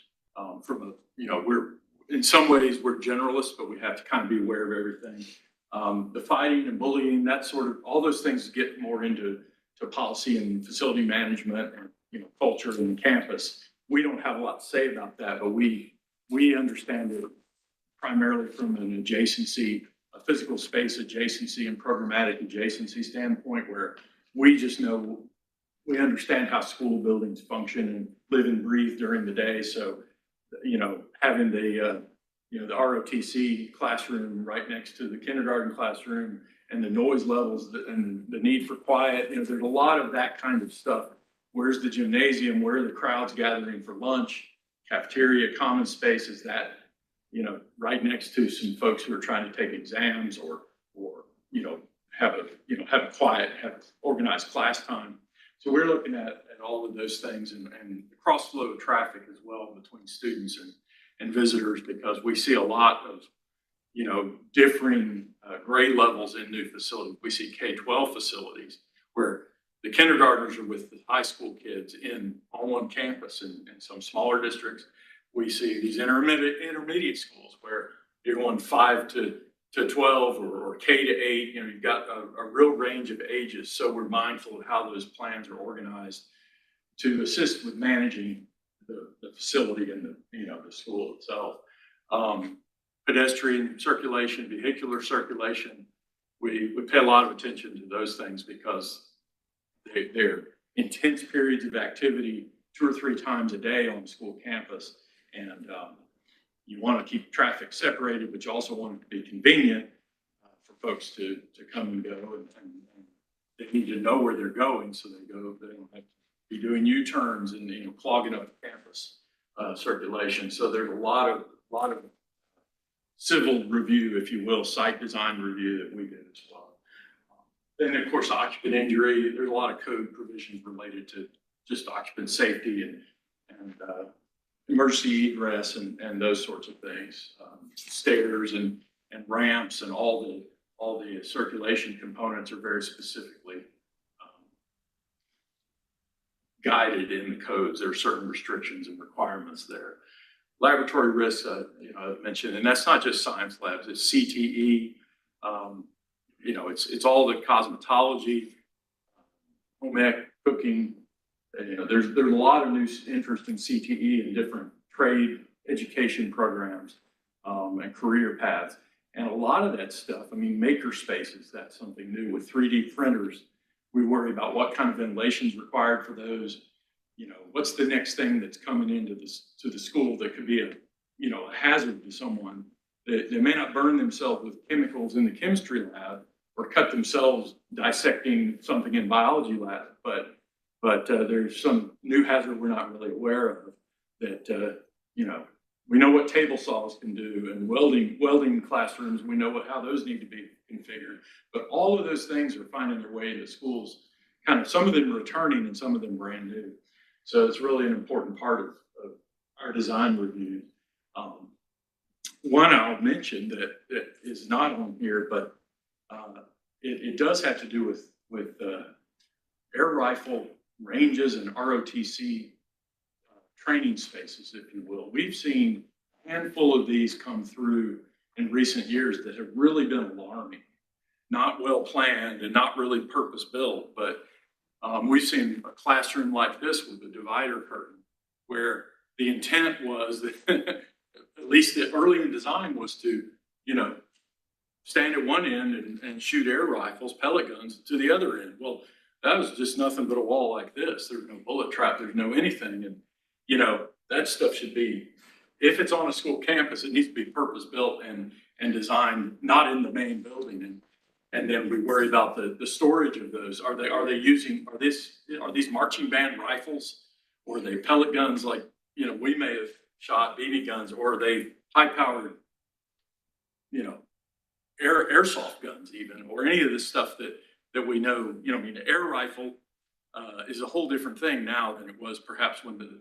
You know, in some ways we're generalists, but we have to kind of be aware of everything. The fighting and bullying, that sort of, all those things get more into policy and facility management and, you know, culture in the campus. We don't have a lot to say about that, but we understand it primarily from an adjacency, a physical space adjacency and programmatic adjacency standpoint, where we just know, we understand how school buildings function and live and breathe during the day. So, you know, having the ROTC classroom right next to the kindergarten classroom, and the noise levels and the need for quiet, you know, there's a lot of that kind of stuff. Where's the gymnasium? Where are the crowds gathering for lunch? Cafeteria, common space, is that, you know, right next to some folks who are trying to take exams or you know, have a quiet, have organized class time. So we're looking at all of those things and the cross flow of traffic as well between students and visitors, because we see a lot of, you know, differing grade levels in new facilities. We see K-12 facilities where the kindergartners are with the high school kids on one campus. In some smaller districts, we see these intermediate schools where you're going 5 to 12 or K to 8. You know, you've got a real range of ages. So we're mindful of how those plans are organized to assist with managing the facility and the school itself. Pedestrian circulation, vehicular circulation, we pay a lot of attention to those things because they're intense periods of activity 2 or 3 times a day on the school campus. And you want to keep traffic separated, but you also want it to be convenient for folks to come and go. And they need to know where they're going, so they don't have to be doing U-turns and, you know, clogging up the campus circulation. So there's a lot of civil review, if you will, site design review that we did as well. Then, of course, occupant injury. There's a lot of code provisions related to just occupant safety and and emergency egress and those sorts of things. Stairs and ramps and all the circulation components are very specifically guided in the codes. There are certain restrictions and requirements there. Laboratory risks, I mentioned, and that's not just science labs, it's CTE, it's all the cosmetology, home ec, cooking. There's a lot of new interest in CTE and different trade education programs and career paths. And a lot of that stuff, maker spaces, that's something new with 3D printers. We worry about what kind of ventilation is required for those. What's the next thing that's coming into the school that could be a hazard to someone. They may not burn themselves with chemicals in the chemistry lab or cut themselves dissecting something in biology lab, but there's some new hazard we're not really aware of that, we know what table saws can do, and welding classrooms, we know how those need to be configured. But all of those things are finding their way into schools, some of them returning and some of them brand new. So it's really an important part of our design review. One I'll mention that is not on here, but it does have to do with air rifle ranges and ROTC training spaces, if you will. We've seen a handful of these come through in recent years that have really been alarming. Not well planned and not really purpose built, but we've seen a classroom like this with a divider curtain where the intent was that at least the early in design was to, stand at one end and shoot air rifles, pellet guns to the other end. Well, that was just nothing but a wall like this. There's no bullet trap, there's no anything. And, that stuff should be, if it's on a school campus, it needs to be purpose built and designed, not in the main building. And then we worry about the storage of those. Are these marching band rifles, or are they pellet guns like, we may have shot BB guns, or are they high powered, airsoft guns even, or any of this stuff that we know, the air rifle is a whole different thing now than it was perhaps when the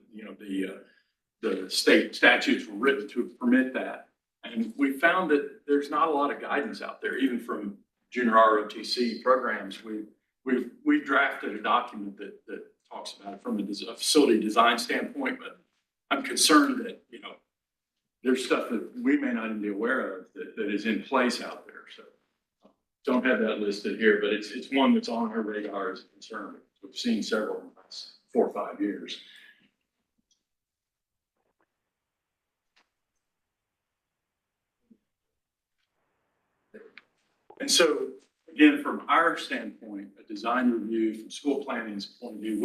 state statutes were written to permit that. And we found that there's not a lot of guidance out there, even from junior ROTC programs. We've drafted a document that talks about it from a facility design standpoint, but I'm concerned that, there's stuff that we may not even be aware of that is in place out there. So don't have that listed here, but it's one that's on our radar as a concern. We've seen several in the last 4 or 5 years. And so, again, from our standpoint, a design review, from school planning's point of view,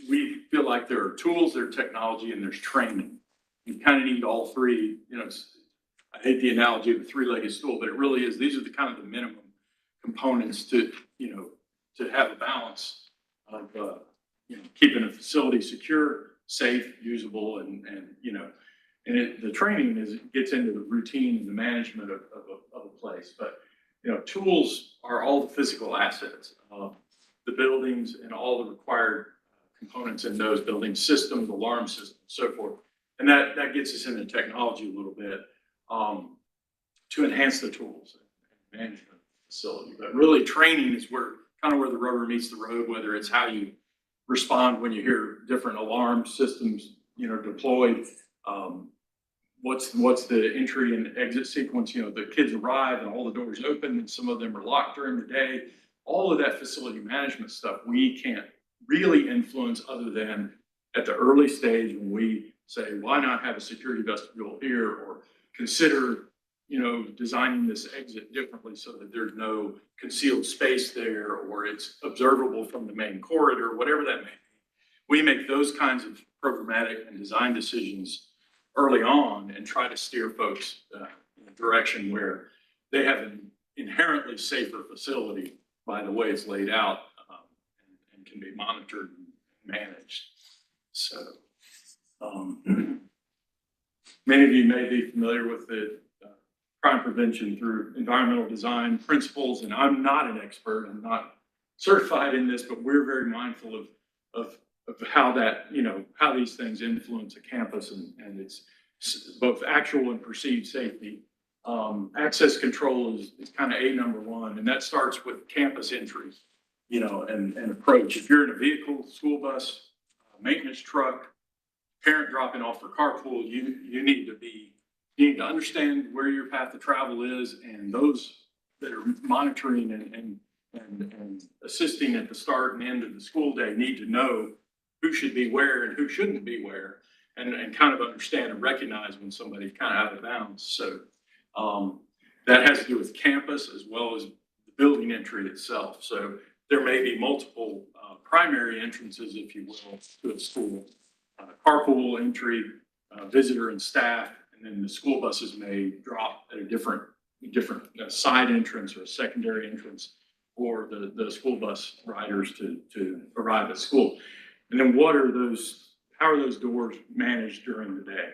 we feel like there are tools, there's technology, and there's training. You kind of need all three. I hate the analogy of a three-legged stool, but it really is. These are the minimum components to have a balance of keeping a facility secure, safe, usable, and the training gets into the routine and the management of a place. But tools are all the physical assets of the buildings and all the required components in those buildings, systems, alarm systems, so forth. And that gets us into technology a little bit to enhance the tools and management of the facility. But really, training is where the rubber meets the road, whether it's how you respond when you hear different alarm systems, deployed. What's the entry and exit sequence? The kids arrive and all the doors open, and some of them are locked during the day. All of that facility management stuff we can't really influence, other than at the early stage when we say, why not have a security vestibule here, or consider, designing this exit differently so that there's no concealed space there, or it's observable from the main corridor, whatever that may be. We make those kinds of programmatic and design decisions early on and try to steer folks in a direction where they have an inherently safer facility by the way it's laid out and can be monitored and managed. So many of you may be familiar with the crime prevention through environmental design principles, and I'm not an expert, I'm not certified in this, but we're very mindful of how that, how these things influence a campus and its both actual and perceived safety. Access control is kind of number one, and that starts with campus entry, and approach. If you're in a vehicle, school bus, maintenance truck, parent dropping off for carpool, you need to understand where your path of travel is, and those that are monitoring and assisting at the start and end of the school day need to know who should be where and who shouldn't be where, and kind of understand and recognize when somebody's kind of out of bounds. So that has to do with campus as well as the building entry itself. So there may be multiple primary entrances, if you will, to a school. Carpool entry, visitor and staff, and then the school buses may drop at a different side entrance or a secondary entrance for the school bus riders to arrive at school. And then how are those doors managed during the day?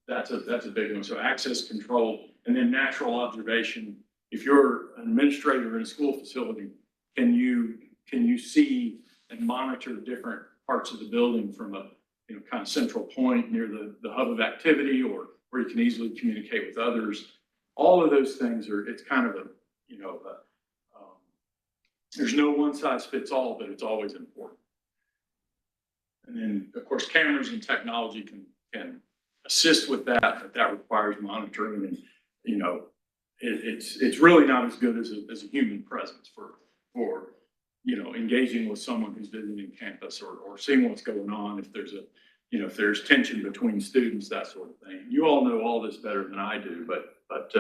That's a big one. So access control, and then natural observation. If you're an administrator in a school facility, can you see and monitor different parts of the building from a kind of central point near the hub of activity, or where you can easily communicate with others? All of those things it's kind of there's no one size fits all, but it's always important. And then, of course, cameras and technology can assist with that, but that requires monitoring, and it's really not as good as a human presence for engaging with someone who's visiting campus or seeing what's going on, if there's tension between students, that sort of thing. You all know all this better than I do, but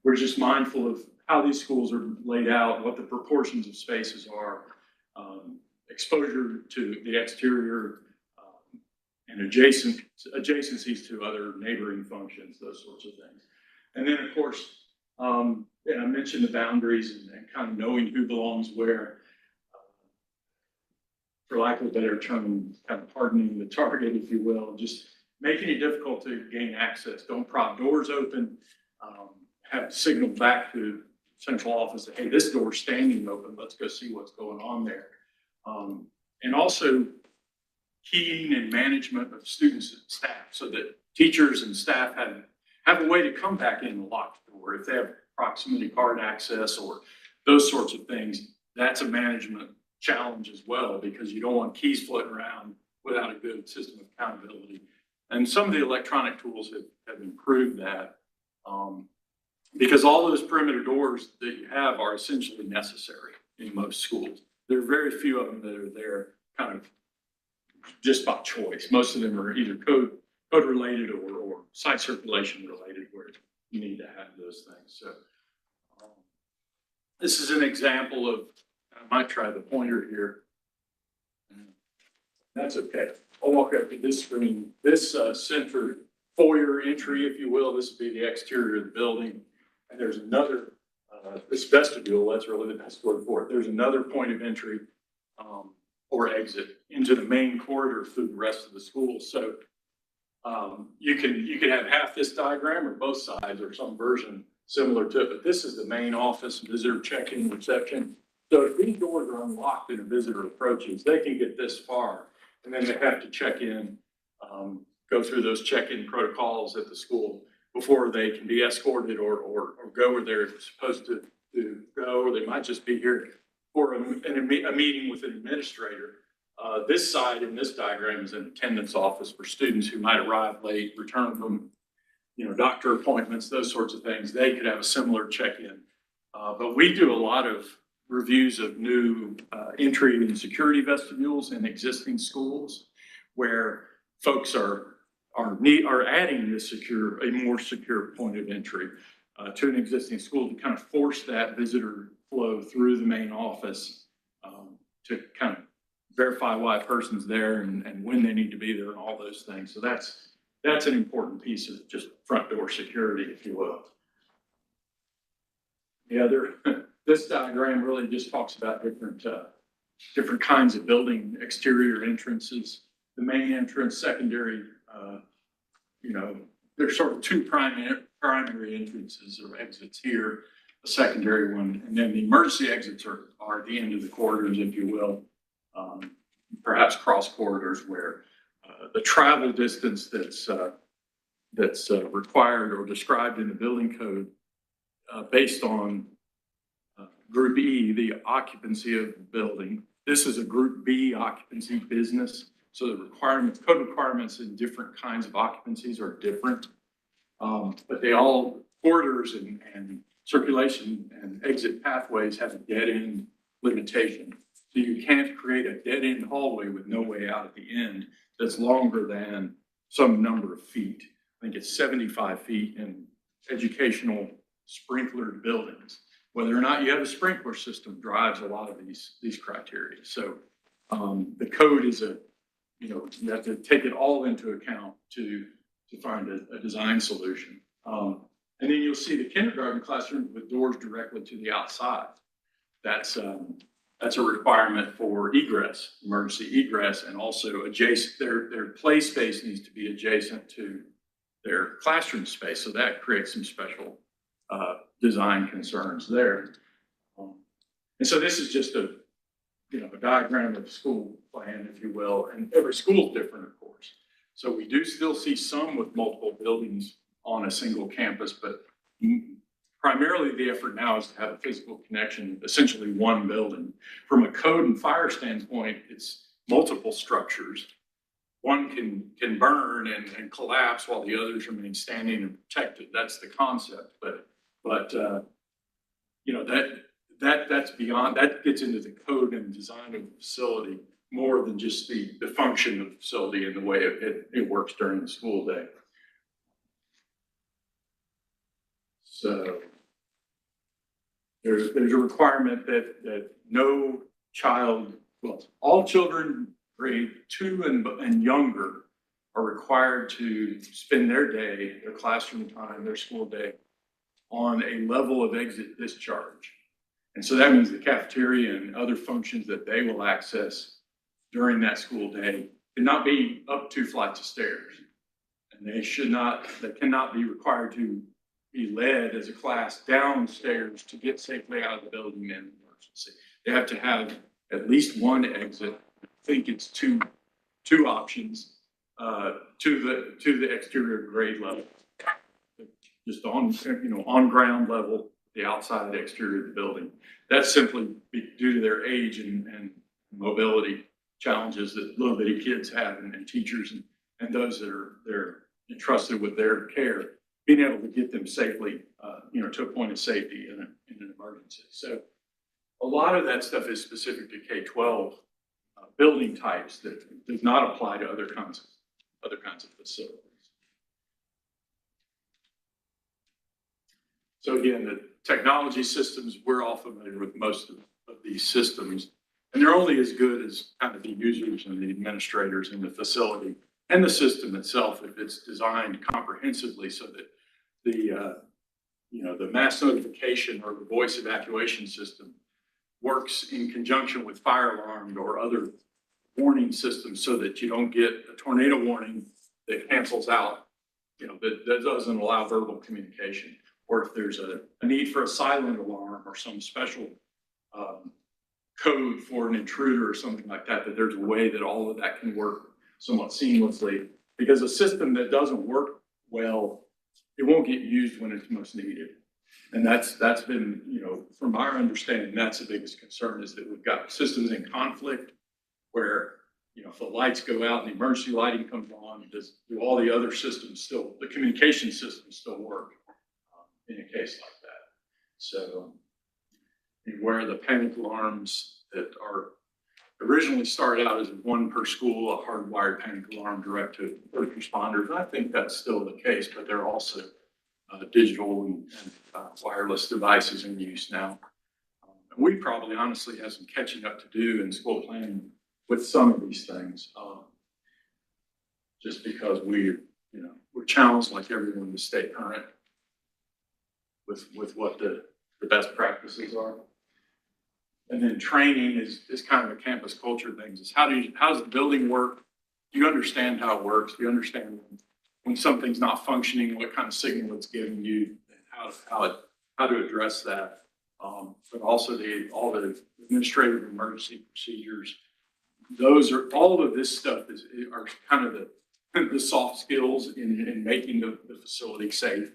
we're just mindful of how these schools are laid out, what the proportions of spaces are, exposure to the exterior, and adjacencies to other neighboring functions, those sorts of things. And then, of course, I mentioned the boundaries and kind of knowing who belongs where. For lack of a better term, kind of hardening the target, if you will, just making it difficult to gain access. Don't prop doors open. Have signal back to central office that, hey, this door's standing open. Let's go see what's going on there. And also keying and management of students and staff, so that teachers and staff have a way to come back in the locked door if they have proximity card access or those sorts of things. That's a management challenge as well, because you don't want keys floating around without a good system of accountability. And some of the electronic tools have improved that, because all those perimeter doors that you have are essentially necessary in most schools. There are very few of them that are there kind of just by choice. Most of them are either code related or site circulation related, where you need to have those things. So this is an example of, I might try the pointer here. That's okay. I'll walk up to this screen. This center foyer entry, if you will, this would be the exterior of the building. And there's another, this vestibule, that's really the best word for it. There's another point of entry or exit into the main corridor through the rest of the school. So you can have half this diagram or both sides or some version similar to it, but this is the main office, visitor check-in, reception. So if these doors are unlocked and a visitor approaches, they can get this far, and then they have to check in, go through those check-in protocols at the school before they can be escorted or go where they're supposed to go, or they might just be here for a meeting with an administrator. This side in this diagram is an attendance office for students who might arrive late, return from doctor appointments, those sorts of things. They could have a similar check-in. But we do a lot of reviews of new entry and security vestibules in existing schools, where folks are adding a more secure point of entry to an existing school to kind of force that visitor flow through the main office, to kind of verify why a person's there and when they need to be there and all those things. So that's an important piece of just front door security, if you will. This diagram really just talks about different kinds of building exterior entrances. The main entrance, secondary, there's sort of two primary entrances or exits here, a secondary one, and then the emergency exits are at the end of the corridors, if you will. perhaps cross corridors where the travel distance that's required or described in the building code based on Group E, the occupancy of the building. This is a Group B occupancy business, so the requirements, code requirements in different kinds of occupancies are different. But they all, corridors and circulation and exit pathways have a dead end limitation. So you can't create a dead end hallway with no way out at the end that's longer than some number of feet. I think it's 75 feet in educational sprinklered buildings. Whether or not you have a sprinkler system drives a lot of these criteria. So the code is you have to take it all into account to find a design solution. And then you'll see the kindergarten classroom with doors directly to the outside. That's a requirement for egress, emergency egress, and also adjacent, their play space needs to be adjacent to their classroom space. So that creates some special design concerns there. And so this is just a diagram of the school plan, if you will, and every school is different, of course. So we do still see some with multiple buildings on a single campus, but primarily the effort now is to have a physical connection, essentially one building. From a code and fire standpoint, it's multiple structures. One can burn and collapse while the others remain standing and protected. That's the concept, but that's beyond, that gets into the code and design of the facility more than just the function of the facility and the way it works during the school day. So there's a requirement that no child, well, all children grade 2 and younger are required to spend their day, their classroom time, their school day on a level of exit discharge. And so that means the cafeteria and other functions that they will access during that school day cannot be up 2 flights of stairs. And they cannot be required to be led as a class downstairs to get safely out of the building in an emergency. They have to have at least one exit. I think it's two options to the exterior grade level, just on ground level, the outside exterior of the building. That's simply due to their age and mobility challenges that little bitty kids have, and teachers and those that they're entrusted with their care, being able to get them safely, to a point of safety in an emergency. So a lot of that stuff is specific to K-12 building types that does not apply to other kinds of facilities. So again, the technology systems, we're all familiar with most of these systems, and they're only as good as kind of the users and the administrators in the facility and the system itself if it's designed comprehensively so that the mass notification or the voice evacuation system works in conjunction with fire alarm or other warning systems so that you don't get a tornado warning that cancels out, that doesn't allow verbal communication. Or if there's a need for a silent alarm or some special code for an intruder or something like that, that there's a way that all of that can work somewhat seamlessly. Because a system that doesn't work well, it won't get used when it's most needed. And that's been, from our understanding, that's the biggest concern, is that we've got systems in conflict where, if the lights go out and the emergency lighting comes on, do all the other systems still, the communication systems still work in a case like that? So where the panic alarms that are originally started out as one per school, a hardwired panic alarm direct to first responders. And I think that's still the case, but there are also digital and wireless devices in use now. We probably honestly have some catching up to do in school planning with some of these things, just because we're challenged like everyone to stay current with what the best practices are. And then training is kind of a campus culture thing. Is how does the building work? Do you understand how it works? Do you understand when something's not functioning, what kind of signal it's giving you, and how to address that? But also all the administrative emergency procedures, those are, all of this stuff are kind of the soft skills in making the facility safe.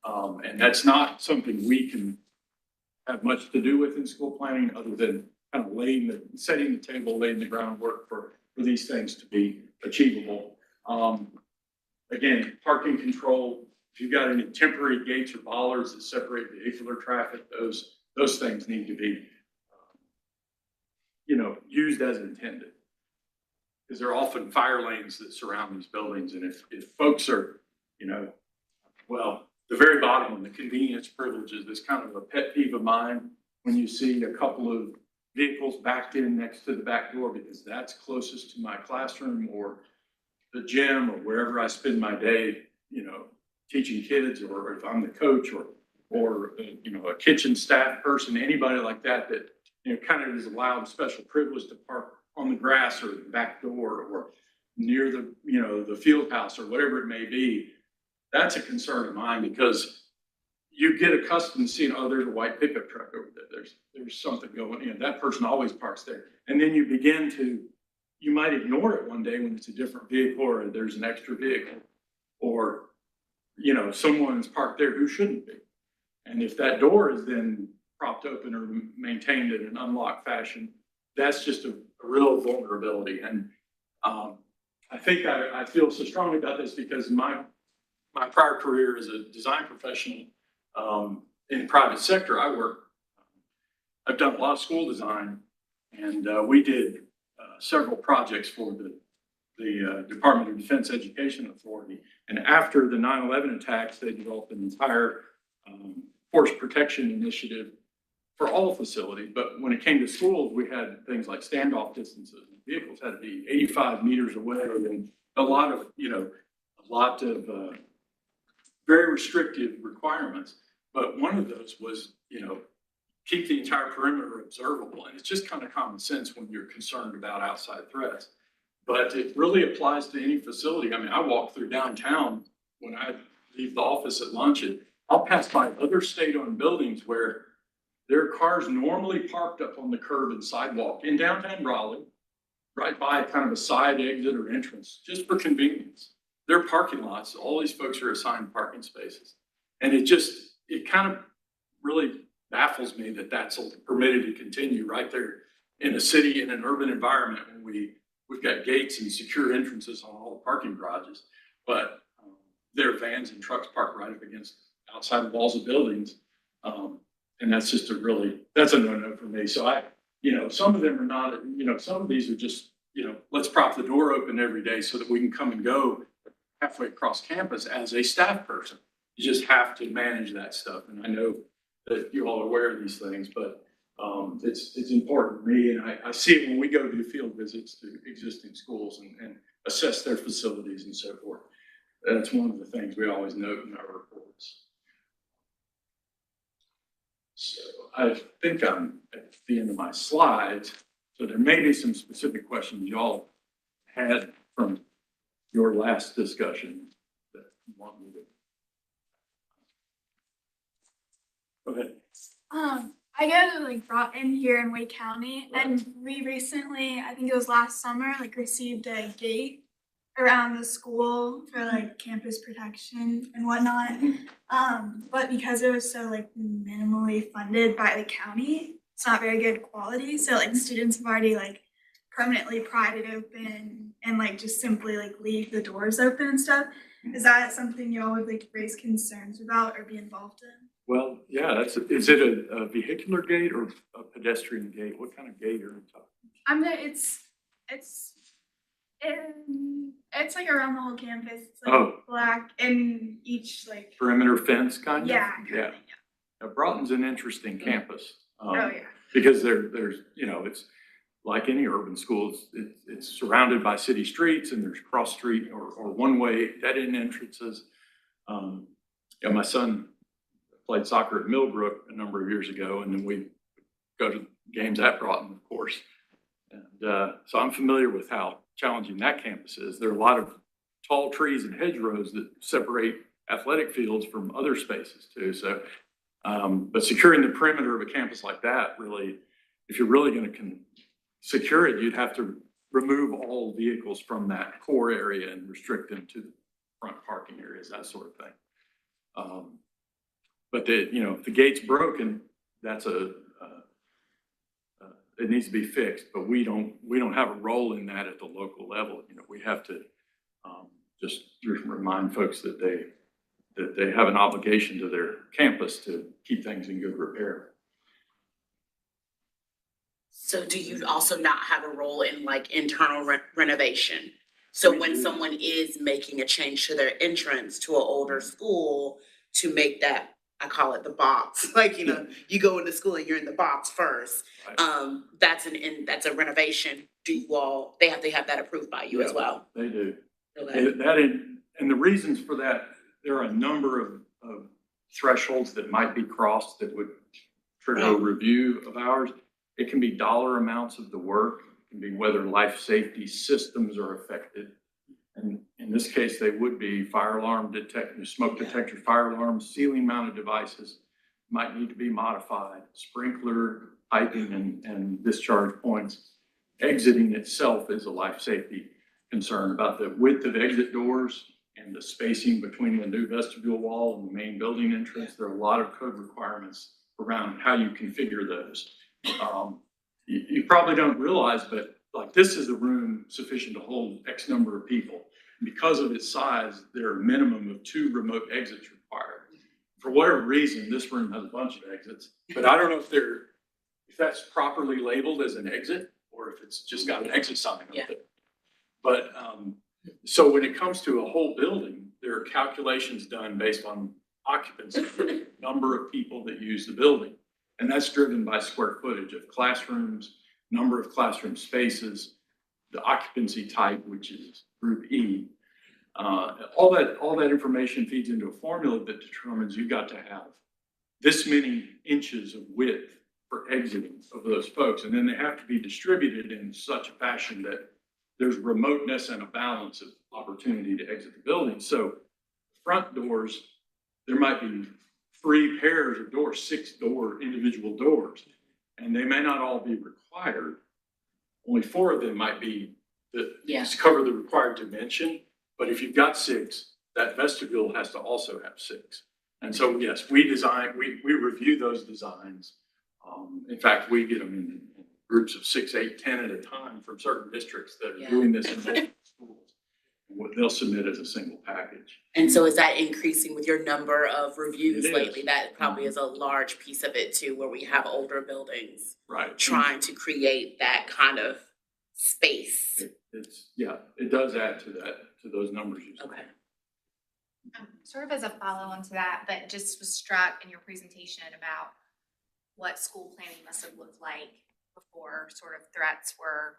And that's not something we can have much to do with in school planning, other than kind of setting the table, laying the groundwork for these things to be achievable. Again, parking control, if you've got any temporary gates or bollards that separate vehicular traffic, those things need to be, used as intended. Because there are often fire lanes that surround these buildings, and if folks are, well, the very bottom one, the convenience privileges, is kind of a pet peeve of mine when you see a couple of vehicles backed in next to the back door, because that's closest to my classroom or the gym or wherever I spend my day, teaching kids, or if I'm the coach or a kitchen staff person, anybody like that, kind of is allowed special privilege to park on the grass or the back door or near the field house or whatever it may be. That's a concern of mine, because you get accustomed to seeing, there's a white pickup truck over there. There's something going, that person always parks there. And then you might ignore it one day when it's a different vehicle or there's an extra vehicle, or, someone's parked there who shouldn't be. And if that door is then propped open or maintained in an unlocked fashion, that's just a real vulnerability. And I think I feel so strongly about this because my prior career as a design professional in the private sector, I've done a lot of school design, and we did several projects for the Department of Defense Education Authority. And after the 9/11 attacks, they developed an entire force protection initiative for all facilities. But when it came to schools, we had things like standoff distances. Vehicles had to be 85 meters away, and a lot of very restrictive requirements. But one of those was, keep the entire perimeter observable. And it's just kind of common sense when you're concerned about outside threats. But it really applies to any facility. I mean, I walk through downtown when I leave the office at lunch, and I'll pass by other state-owned buildings where there are cars normally parked up on the curb and sidewalk in downtown Raleigh, right by kind of a side exit or entrance, just for convenience. They're parking lots. All these folks are assigned parking spaces. And it kind of really baffles me that that's permitted to continue right there in a city, in an urban environment, when we've got gates and secure entrances on all the parking garages. But there are vans and trucks parked right up against outside the walls of buildings. And that's just that's a no-no for me. So some of them are not, some of these are just, let's prop the door open every day so that we can come and go halfway across campus as a staff person. You just have to manage that stuff. And I know that you all are aware of these things, but it's important to me. And I see it when we go do field visits to existing schools and assess their facilities and so forth. That's one of the things we always note in our reports. So I think I'm at the end of my slides. So there may be some specific questions y'all had from your last discussion that you want me to. Go ahead. I got brought in here in Wake County, and we recently, I think it was last summer, received a gate around the school for campus protection and whatnot. But because it was so minimally funded by the county, it's not very good quality. So students have already permanently pried it open and just simply leave the doors open and stuff. Is that something y'all would raise concerns about or be involved in? Well, yeah, is it a vehicular gate or a pedestrian gate? What kind of gate are you talking? It's around the whole campus. It's black and each Perimeter fence kind of? Yeah. Yeah. Now, Broughton's an interesting campus. Yeah. Because there's, it's like any urban school, it's surrounded by city streets, and there's cross street or one-way dead-end entrances. My son played soccer at Millbrook a number of years ago, and then we go to games at Broughton, of course. And so I'm familiar with how challenging that campus is. There are a lot of tall trees and hedgerows that separate athletic fields from other spaces too. So, but securing the perimeter of a campus like that, really, if you're really going to secure it, you'd have to remove all vehicles from that core area and restrict them to the front parking areas, that sort of thing. But if the gate's broken, that's it needs to be fixed, but we don't have a role in that at the local level. We have to just remind folks that they have an obligation to their campus to keep things in good repair. So do you also not have a role in like internal renovation? So when someone is making a change to their entrance to an older school to make that, I call it the box, like, you go into school and you're in the box first. Right. That's a renovation. They have to have that approved by you as well? They do. Okay. And the reasons for that, there are a number of thresholds that might be crossed that would trigger a review of ours. It can be dollar amounts of the work, it can be whether life safety systems are affected. And in this case, they would be fire alarm detector, smoke detector, fire alarms, ceiling mounted devices might need to be modified, sprinkler piping and discharge points. Exiting itself is a life safety concern about the width of exit doors and the spacing between the new vestibule wall and the main building entrance. There are a lot of code requirements around how you configure those. You probably don't realize, but like this is a room sufficient to hold X number of people. Because of its size, there are a minimum of 2 remote exits required. For whatever reason, this room has a bunch of exits, but I don't know if that's properly labeled as an exit or if it's just got an exit sign up there. But so when it comes to a whole building, there are calculations done based on occupancy, number of people that use the building. And that's driven by square footage of classrooms, number of classroom spaces, the occupancy type, which is group E. All that information feeds into a formula that determines you got to have this many inches of width for exiting of those folks. And then they have to be distributed in such a fashion that there's remoteness and a balance of opportunity to exit the building. So front doors, there might be 3 pairs of doors, 6 individual doors, and they may not all be required. Only 4 of them might be that cover the required dimension. But if you've got 6, that vestibule has to also have 6. And so, yes, we review those designs. In fact, we get them in groups of 6, 8, 10 at a time from certain districts that are doing this in multiple schools. What they'll submit as a single package. And so is that increasing with your number of reviews It is. lately? That probably is a large piece of it too, where we have older buildings Right. trying to create that kind of space. It does add to those numbers you said. Okay. Sort of as a follow-on to that, but just was struck in your presentation about what school planning must have looked like before sort of threats were,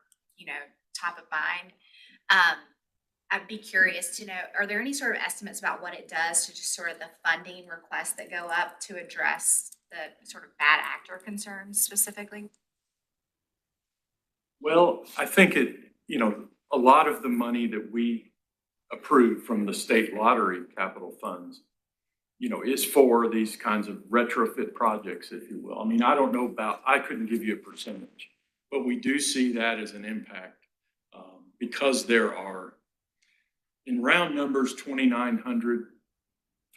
top of mind. I'd be curious to know, are there any sort of estimates about what it does to just sort of the funding requests that go up to address the sort of bad actor concerns specifically? Well, I think a lot of the money that we approve from the state lottery capital funds, is for these kinds of retrofit projects, if you will. I mean, I couldn't give you a percentage, but we do see that as an impact because there are, in round numbers, 2,900,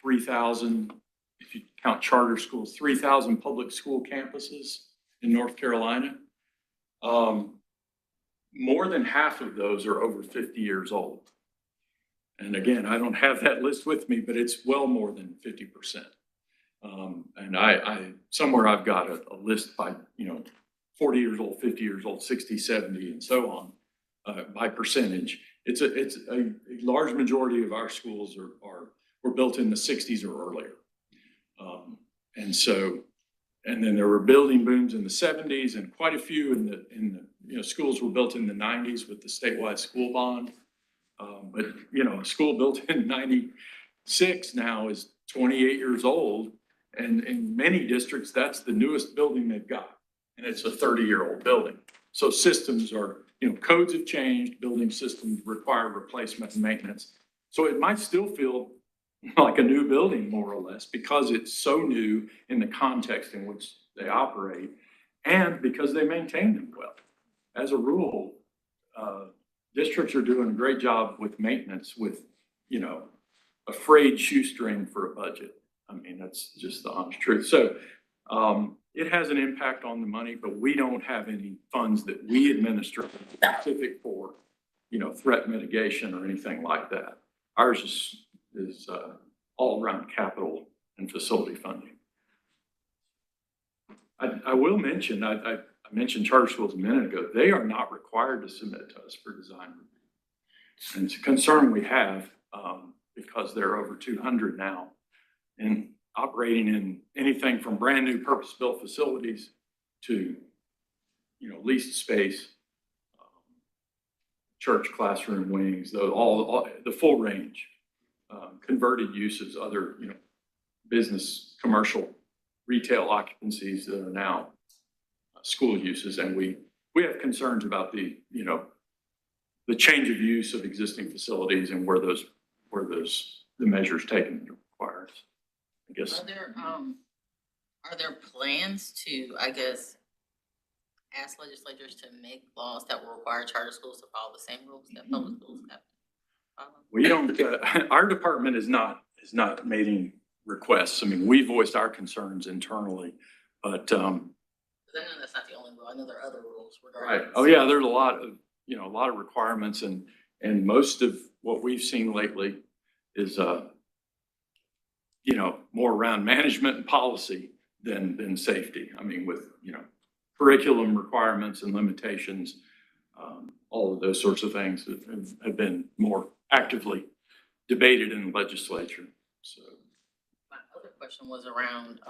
3,000, if you count charter schools, 3,000 public school campuses in North Carolina. More than half of those are over 50 years old. And again, I don't have that list with me, but it's well more than 50%. And I somewhere I've got a list by, 40 years old, 50 years old, 60, 70, and so on, by percentage. It's a large majority of our schools were built in the 60s or earlier. And then there were building booms in the 70s and quite a few in the schools were built in the 90s with the statewide school bond. But a school built in 96 now is 28 years old. And in many districts, that's the newest building they've got. And it's a 30-year-old building. So systems are, codes have changed, building systems require replacement and maintenance. So it might still feel like a new building more or less because it's so new in the context in which they operate and because they maintain them well. As a rule, districts are doing a great job with maintenance with, you know, a frayed shoestring for a budget. I mean, that's just the honest truth. So, it has an impact on the money, but we don't have any funds that we administer specific for, you know, threat mitigation or anything like that. Ours is all around capital and facility funding. I will mention, I mentioned charter schools a minute ago. They are not required to submit to us for design review. And it's a concern we have because there are over 200 now and operating in anything from brand new purpose-built facilities to, you know, leased space, church classroom wings, all the full range, converted uses, other, you know, business, commercial, retail occupancies that are now school uses. And we have concerns about the, you know, the change of use of existing facilities and where the measures taken requires. I guess. Are there plans to, I guess, ask legislators to make laws that will require charter schools to follow the same rules that public schools have to follow? We don't, our department is not made any requests. I mean, we voiced our concerns internally, but, I know that's not the only rule. I know there are other rules regarding. right. Oh yeah, there's a lot of requirements and most of what we've seen lately is, you know, more around management and policy than safety. I mean, with, you know, curriculum requirements and limitations, all of those sorts of things have been more actively debated in the legislature. So My other question was around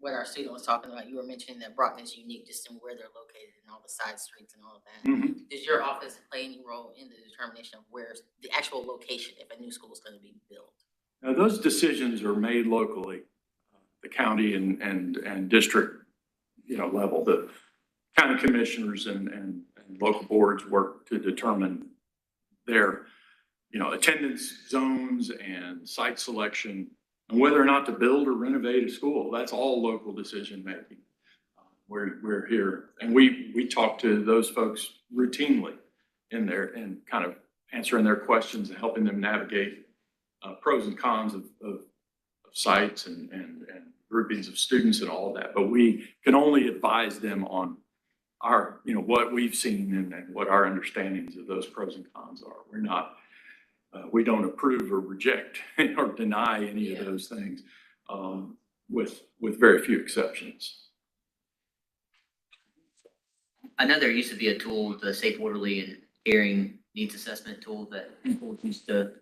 what our student was talking about. You were mentioning that Broughton is unique just in where they're located and all the side streets and all of that. Does your office play any role in the determination of where the actual location, if a new school is going to be built? now those decisions are made locally, the county and district, you know, level. The county commissioners and local boards work to determine their, you know, attendance zones and site selection and whether or not to build or renovate a school. That's all local decision making. We're here and we talk to those folks routinely in there and kind of answering their questions and helping them navigate pros and cons of sites and groupings of students and all of that. But we can only advise them on our, you know, what we've seen and what our understandings of those pros and cons are. We're not, we don't approve or reject or deny any of those things, with very few exceptions. I know there used to be a tool, the Safe, Orderly, and Caring Needs Assessment tool that people used to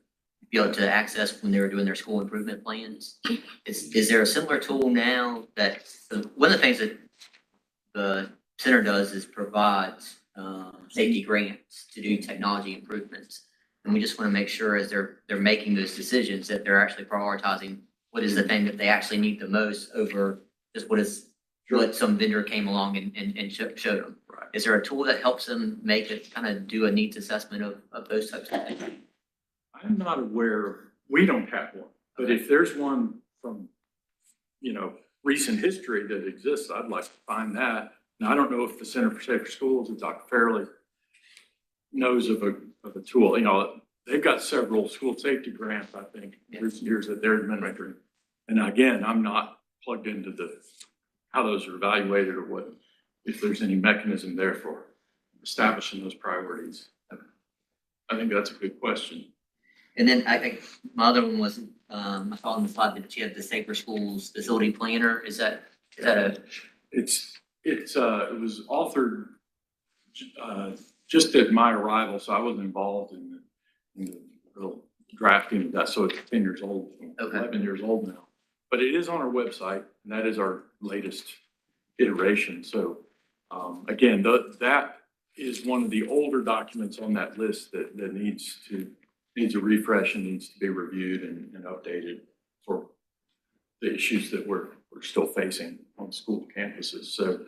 be able to access when they were doing their school improvement plans. Is there a similar tool now that, one of the things that the center does is provides safety grants to do technology improvements. And we just want to make sure as they're making those decisions that they're actually prioritizing what is the thing that they actually need the most over just what some vendor came along and showed them. Right. Is there a tool that helps them make it kind of do a needs assessment of those types of things? I'm not aware, we don't have one, but if there's one from, you know, recent history that exists, I'd like to find that. Now, I don't know if the Center for Safer Schools and Dr. Fairley knows of a tool. You know, they've got several school safety grants, I think, in recent years that they're administering. And again, I'm not plugged into how those are evaluated or if there's any mechanism there for establishing those priorities. I think that's a good question. And then I think my other one was, I saw on the slide that you had the Safer Schools Facility Planner. Is that a? It was authored just at my arrival, so I wasn't involved in the real drafting of that. So it's 10 years old, 11 years old now. But it is on our website, and that is our latest iteration. So again, that is one of the older documents on that list that needs a refresh and needs to be reviewed and updated for the issues that we're still facing on school campuses. So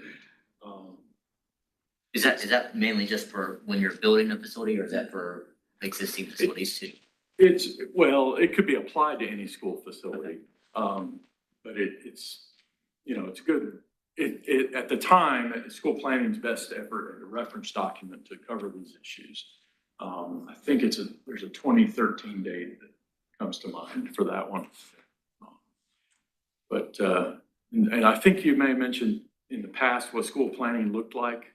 is that mainly just for when you're building a facility, or is that for existing facilities too? It could be applied to any school facility. But it's, you know, it's good at the time, school planning's best effort, a reference document to cover these issues. I think there's a 2013 date that comes to mind for that one. But, and I think you may have mentioned in the past what school planning looked like.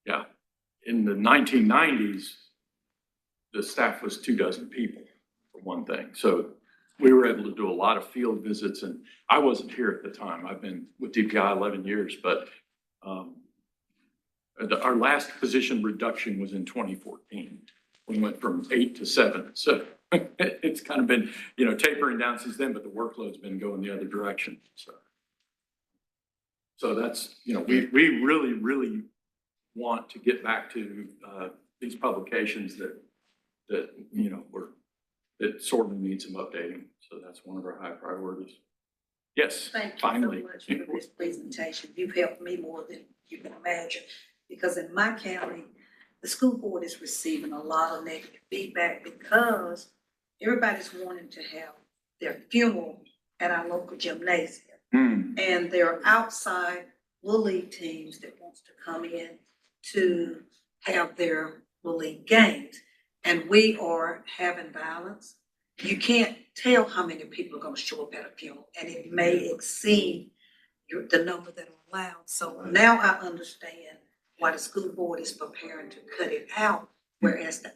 Yeah, in the 1990s, the staff was 24 people for one thing. So we were able to do a lot of field visits, and I wasn't here at the time. I've been with DPI 11 years, but our last position reduction was in 2014. We went from 8 to 7. So it's kind of been, tapering down since then, but the workload's been going the other direction. So that's, we really, really want to get back to these publications that sorely need some updating. So that's one of our high priorities. Yes, finally. Thank you so much for this presentation. You've helped me more than you can imagine. Because in my county, the school board is receiving a lot of negative feedback because everybody's wanting to have their funeral at our local gymnasium. And there are outside Little League teams that wants to come in to have their Little League games. And we are having violence. You can't tell how many people are gonna show up at a funeral, and it may exceed the number that are allowed. So now I understand why the school board is preparing to cut it out, whereas the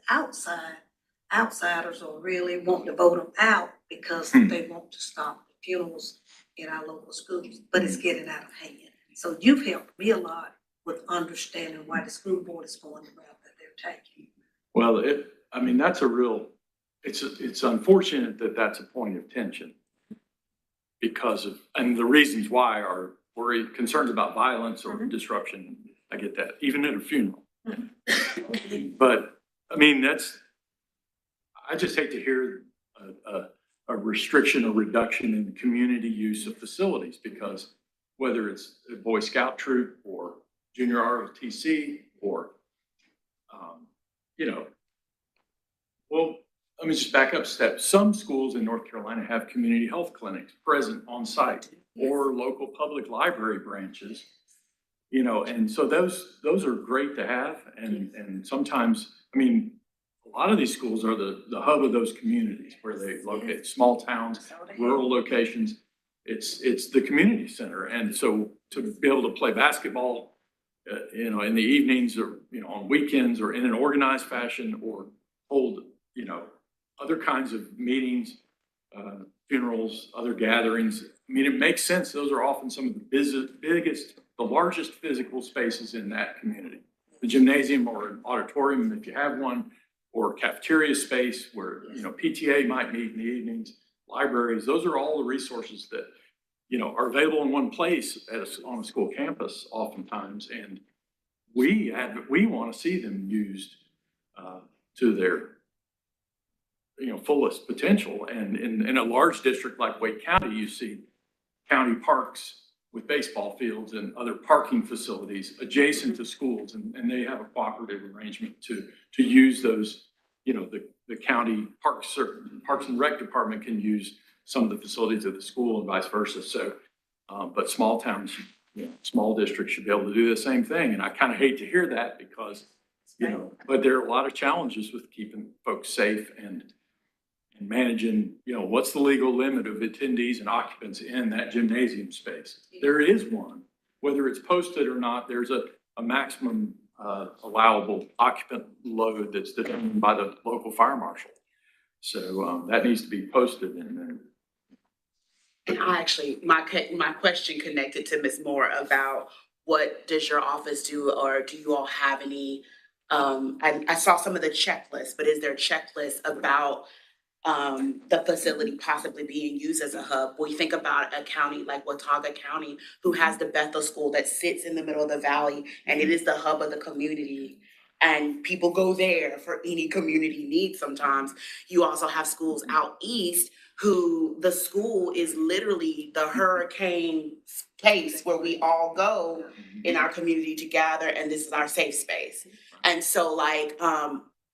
outsiders are really wanting to vote them out because they want to stop the funerals in our local schools, but it's getting out of hand. So you've helped me a lot with understanding why the school board is going the route that they're taking. Well, that's it's unfortunate that that's a point of tension because of, and the reasons why are worried, concerned about violence or disruption. I get that, even at a funeral. But I just hate to hear a restriction or reduction in the community use of facilities, because whether it's a Boy Scout troop or junior ROTC or, well, let me just back up a step. Some schools in North Carolina have community health clinics present on site or local public library branches, and so those are great to have. And sometimes, a lot of these schools are the hub of those communities where they locate, small towns, rural locations. It's the community center. And so to be able to play basketball, in the evenings or, on weekends or in an organized fashion, or hold, other kinds of meetings, funerals, other gatherings. It makes sense. Those are often some of the largest physical spaces in that community. The gymnasium or an auditorium, if you have one, or cafeteria space where, PTA might meet in the evenings, libraries, those are all the resources that, are available in one place on a school campus oftentimes. And we want to see them used to their, fullest potential. And in a large district like Wake County, you see county parks with baseball fields and other parking facilities adjacent to schools, and they have a cooperative arrangement to use those. The county parks and rec department can use some of the facilities of the school and vice versa. So, but small towns, small districts should be able to do the same thing. And I kind of hate to hear that because, but there are a lot of challenges with keeping folks safe and managing, what's the legal limit of attendees and occupants in that gymnasium space? There is one, whether it's posted or not. There's a maximum allowable occupant load that's determined by the local fire marshal. So that needs to be posted. And I actually, my question connected to Ms. Moore about what does your office do, or do you all have any, I saw some of the checklists, but is there a checklist about the facility possibly being used as a hub? We think about a county like Watauga County, who has the Bethel School that sits in the middle of the valley, and it is the hub of the community. And people go there for any community needs sometimes. You also have schools out east who the school is literally the hurricane case where we all go in our community to gather, and this is our safe space. And so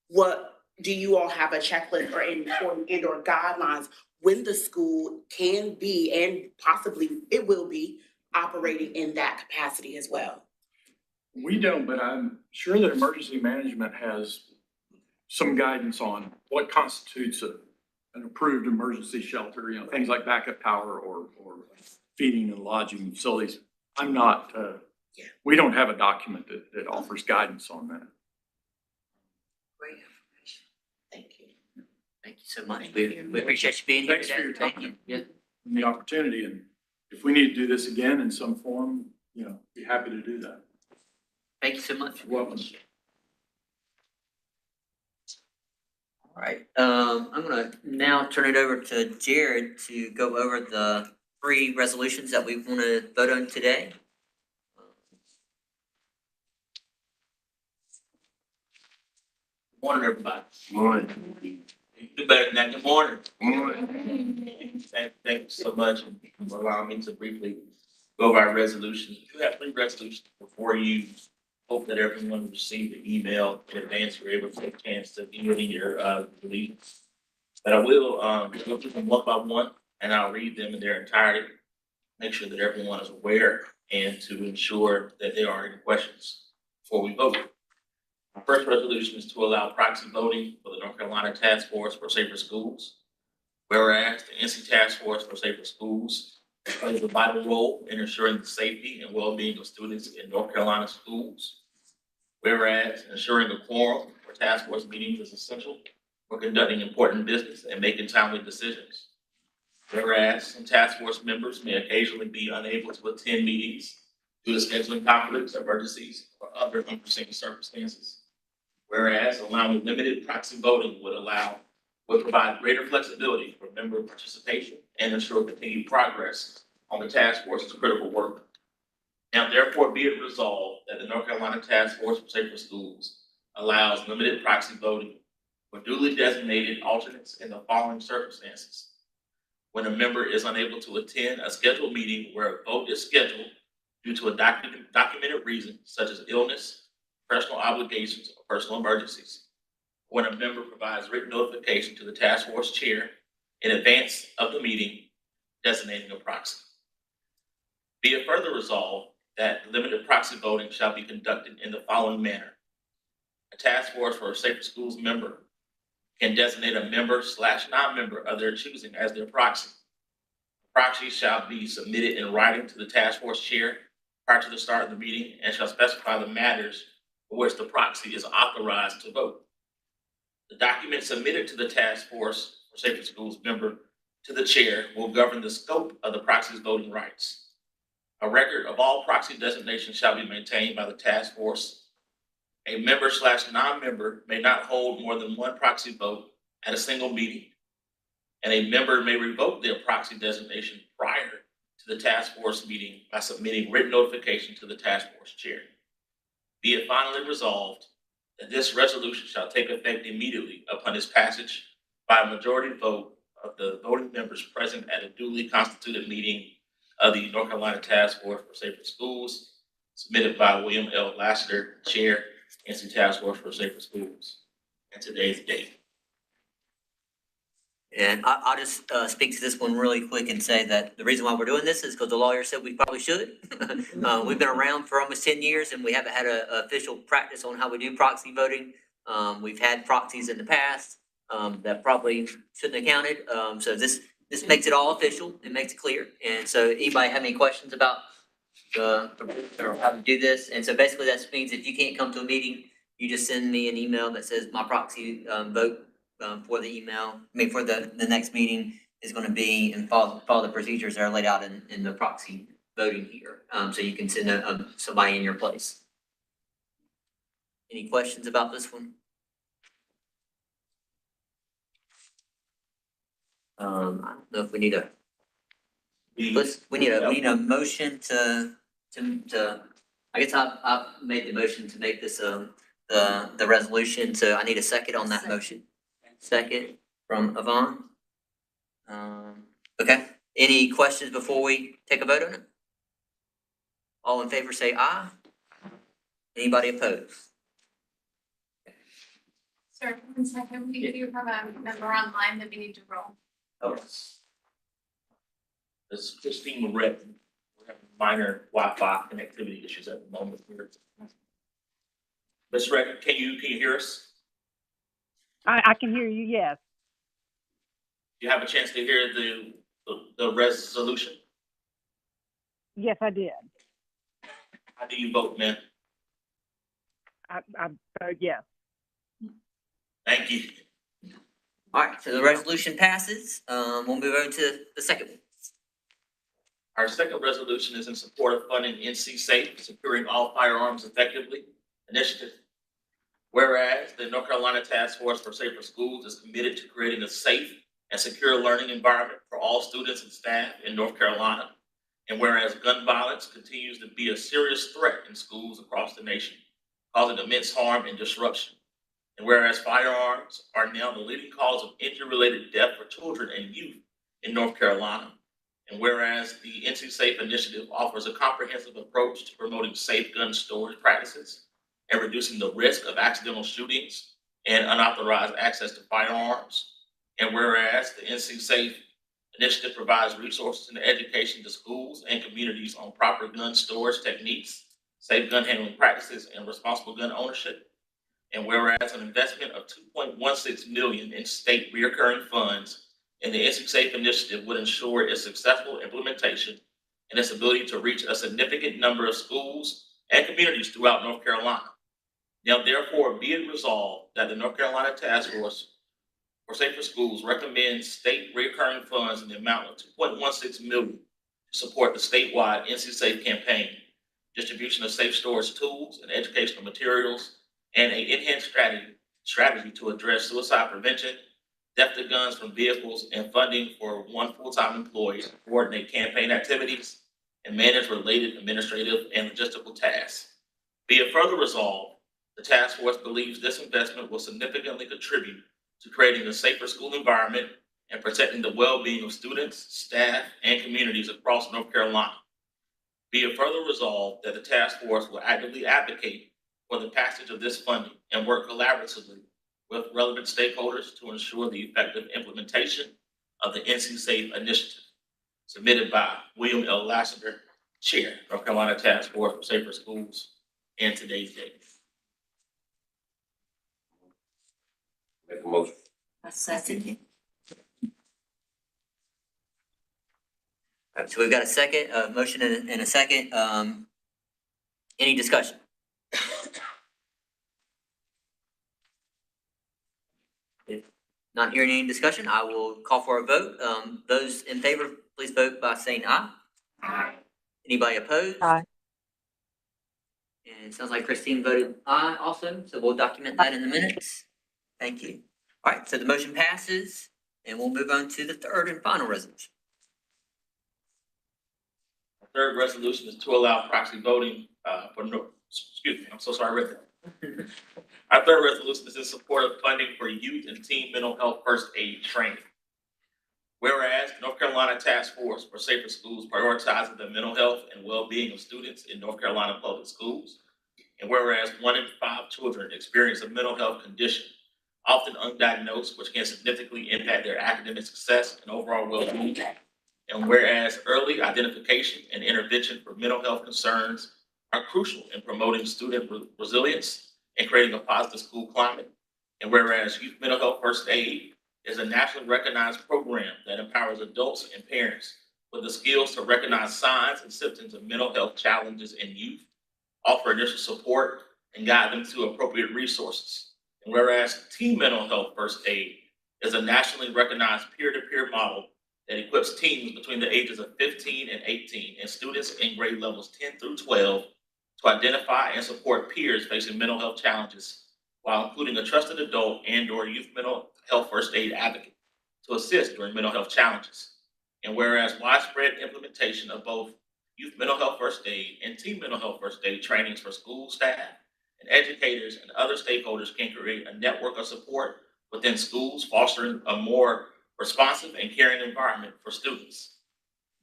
what do you all have a checklist or and/or guidelines when the school can be, and possibly it will be, operating in that capacity as well? We don't, but I'm sure that emergency management has some guidance on what constitutes an approved emergency shelter, you know, things like backup power or feeding and lodging facilities. I'm not, we don't have a document that offers guidance on that. Great information. Thank you. Thank you so much. We appreciate you being here Thanks for today. your Thank time. you. Yeah. And the opportunity, and if we need to do this again in some form, you know, be happy to do that. Thank you so much. You're welcome. All right, I'm gonna now turn it over to Jared to go over the 3 resolutions that we want to vote on today. Morning, everybody. Morning. You do better than that. Good morning. Morning. Thank you so much for allowing me to briefly go over our resolutions. You have 3 resolutions before you. Hope that everyone received the email in advance. You're able to take a chance to email your release. But I will go through them one by one, and I'll read them in their entirety. Make sure that everyone is aware, and to ensure that there aren't any questions before we vote. Our first resolution is to allow proxy voting for the North Carolina Task Force for Safer Schools. Whereas the NC Task Force for Safer Schools plays a vital role in ensuring the safety and well-being of students in North Carolina schools. Whereas ensuring a quorum for task force meetings is essential for conducting important business and making timely decisions. Whereas some task force members may occasionally be unable to attend meetings due to scheduling conflicts, emergencies, or other unforeseen circumstances. Whereas allowing limited proxy voting would provide greater flexibility for member participation and ensure continued progress on the task force's critical work. Now therefore be it resolved that the North Carolina Task Force for Safer Schools allows limited proxy voting for duly designated alternates in the following circumstances. When a member is unable to attend a scheduled meeting where a vote is scheduled due to a documented reason such as illness, personal obligations, or personal emergencies. When a member provides written notification to the task force chair in advance of the meeting, designating a proxy. Be it further resolved that limited proxy voting shall be conducted in the following manner. A task force for a Safer Schools member can designate a member/non-member of their choosing as their proxy. The proxy shall be submitted in writing to the task force chair prior to the start of the meeting and shall specify the matters for which the proxy is authorized to vote. The document submitted to the task force for Safer Schools member to the chair will govern the scope of the proxy's voting rights. A record of all proxy designations shall be maintained by the task force. A member/non-member may not hold more than one proxy vote at a single meeting, and a member may revoke their proxy designation prior to the task force meeting by submitting written notification to the task force chair. Be it finally resolved that this resolution shall take effect immediately upon its passage by a majority vote of the voting members present at a duly constituted meeting of the North Carolina Task Force for Safer Schools, submitted by William L. Lassiter, Chair, NC Task Force for Safer Schools, and today's date. And I'll just speak to this one really quick and say that the reason why we're doing this is because the lawyer said we probably should. We've been around for almost 10 years and we haven't had an official practice on how we do proxy voting. We've had proxies in the past that probably shouldn't have counted. So this makes it all official. It makes it clear. And so anybody have any questions about or how to do this? And so basically that means if you can't come to a meeting, you just send me an email that says my proxy vote for the email, for the next meeting is going to be and follow the procedures that are laid out in the proxy voting here. So you can send somebody in your place. Any questions about this one? I don't know if we need we need a motion to I guess I made the motion to make this the resolution, so I need a second on that motion. Second from Yvonne. Okay, any questions before we take a vote on it? All in favor say aye. Anybody opposed? Sir, 1 second, we do have a member online that we need to roll. Oh. This is Christine Moret. We're having minor Wi-Fi connectivity issues at the moment here. Ms. Reck, can you hear us? I can hear you, yes. Do you have a chance to hear the resolution? Yes, I did. How do you vote, ma'am? I vote yes. Thank you. All right, so the resolution passes. We'll move on to the second one. Our second resolution is in support of funding NC Safe, Securing All Firearms Effectively initiative. Whereas the North Carolina Task Force for Safer Schools is committed to creating a safe and secure learning environment for all students and staff in North Carolina. And whereas gun violence continues to be a serious threat in schools across the nation, causing immense harm and disruption. And whereas firearms are now the leading cause of injury-related death for children and youth in North Carolina. And whereas the NC Safe initiative offers a comprehensive approach to promoting safe gun storage practices and reducing the risk of accidental shootings and unauthorized access to firearms. And whereas the NC Safe initiative provides resources and education to schools and communities on proper gun storage techniques, safe gun handling practices, and responsible gun ownership. And whereas an investment of $2.16 million in state recurring funds in the NC Safe initiative would ensure its successful implementation and its ability to reach a significant number of schools and communities throughout North Carolina. Now, therefore, be it resolved that the North Carolina Task Force for Safer Schools recommends state recurring funds in the amount of $2.16 million to support the statewide NC Safe campaign, distribution of safe storage tools and educational materials, and an enhanced strategy to address suicide prevention, theft of guns from vehicles, and funding for one full-time employee to coordinate campaign activities and manage related administrative and logistical tasks. Be it further resolved, the task force believes this investment will significantly contribute to creating a safer school environment and protecting the well-being of students, staff, and communities across North Carolina. Be it further resolved that the task force will actively advocate for the passage of this funding and work collaboratively with relevant stakeholders to ensure the effective implementation of the NC Safe initiative. Submitted by William L. Lassiter, Chair, North Carolina Task Force for Safer Schools, and today's date. Make a motion. I second it. All right, so we've got a second, motion and a second. Any discussion? If not hearing any discussion, I will call for a vote. Those in favor, please vote by saying aye. Aye. Anybody opposed? Aye. And it sounds like Christine voted aye also, so we'll document that in the minutes. Thank you. All right, so the motion passes, and we'll move on to the third and final resolution. The third resolution is to allow proxy voting excuse me, I'm so sorry, I read that. Our third resolution is in support of funding for youth and teen mental health first aid training. Whereas the North Carolina Task Force for Safer Schools prioritizes the mental health and well-being of students in North Carolina public schools. And whereas 1 in 5 children experience a mental health condition, often undiagnosed, which can significantly impact their academic success and overall well-being. And whereas early identification and intervention for mental health concerns are crucial in promoting student resilience and creating a positive school climate. And whereas Youth Mental Health First Aid is a nationally recognized program that empowers adults and parents with the skills to recognize signs and symptoms of mental health challenges in youth, offer initial support, and guide them to appropriate resources. And whereas Teen Mental Health First Aid is a nationally recognized peer-to-peer model that equips teens between the ages of 15 and 18 and students in grade levels 10 through 12 to identify and support peers facing mental health challenges, while including a trusted adult and/or youth mental health first aid advocate to assist during mental health challenges. And whereas widespread implementation of both youth mental health first aid and teen mental health first aid trainings for school staff and educators and other stakeholders can create a network of support within schools, fostering a more responsive and caring environment for students.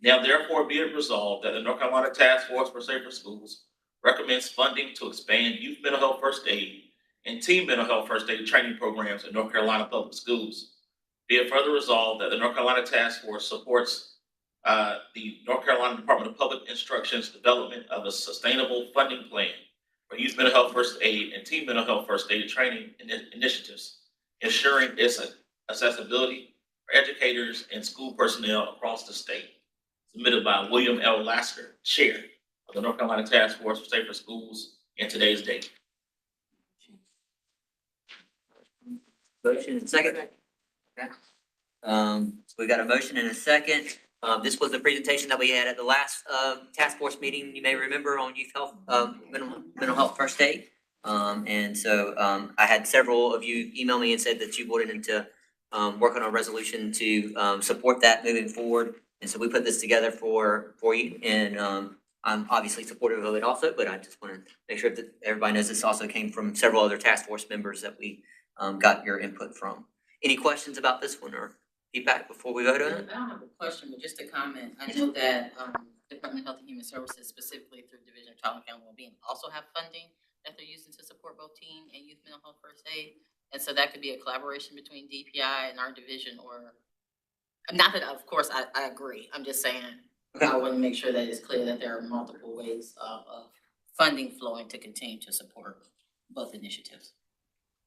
Now, therefore, be it resolved that the North Carolina Task Force for Safer Schools recommends funding to expand youth mental health first aid and teen mental health first aid training programs in North Carolina public schools. Be it further resolved that the North Carolina Task Force supports the North Carolina Department of Public Instruction's development of a sustainable funding plan for youth mental health first aid and teen mental health first aid training initiatives, ensuring its accessibility for educators and school personnel across the state. Submitted by William L. Lasker, Chair of the North Carolina Task Force for Safer Schools, in today's date. Motion and second. Okay. So we got a motion and a second. This was the presentation that we had at the last, task force meeting, you may remember, on youth health, mental health first aid. And so, I had several of you email me and said that you wanted to, work on a resolution to, support that moving forward. And so we put this together for you, and, I'm obviously supportive of it also, but I just want to make sure that everybody knows this also came from several other task force members that we, got your input from. Any questions about this one or feedback before we vote on it? I don't have a question, but just a comment. I know that, Department of Health and Human Services, specifically through Division of Child and Family Wellbeing, also have funding that they're using to support both teen and youth mental health first aid. And so that could be a collaboration between DPI and our division, or, not that, of course, I agree. I'm just saying, I want to make sure that it's clear that there are multiple ways of funding flowing to continue to support both initiatives.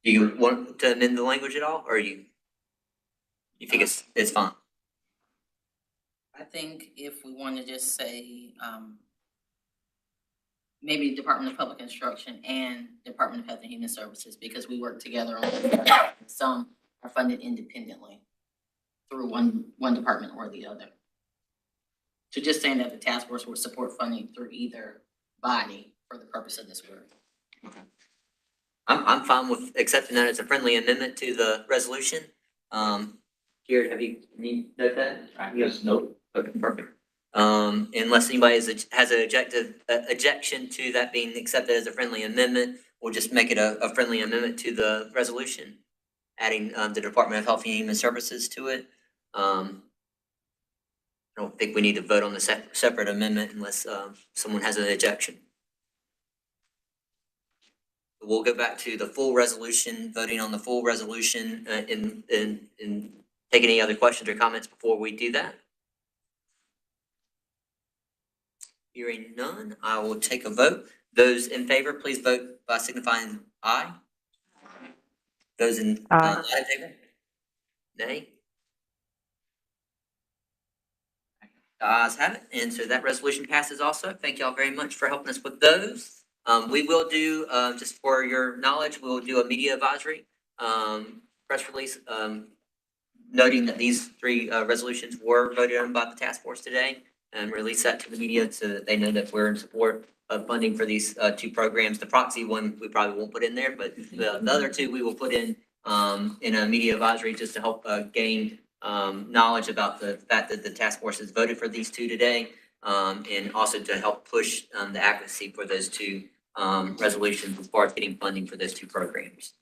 Do you want to amend the language at all, or you think it's fine? I think if we want to just say, maybe Department of Public Instruction and Department of Health and Human Services, because we work together on some are funded independently through one department or the other. So just saying that the task force will support funding through either body for the purpose of this work. Okay. I'm fine with accepting that as a friendly amendment to the resolution. Jared, have you note that? Yes, no. Okay, perfect. Unless anybody has an objection to that being accepted as a friendly amendment, we'll just make it a friendly amendment to the resolution, adding, the Department of Health and Human Services to it. I don't think we need to vote on the separate amendment unless, someone has an objection. We'll go back to the full resolution, voting on the full resolution, and take any other questions or comments before we do that. Hearing none, I will take a vote. Those in favor, please vote by signifying aye. Those in, not in favor? Nay? The ayes have it, and so that resolution passes also. Thank y'all very much for helping us with those. We will do, just for your knowledge, we'll do a media advisory, press release, noting that these three, resolutions were voted on by the task force today, and release that to the media so that they know that we're in support of funding for these, two programs. The proxy one, we probably won't put in there, but the other two we will put in a media advisory just to help, gain, knowledge about the fact that the task force has voted for these two today, and also to help push, the advocacy for those two, resolutions as far as getting funding for those two programs.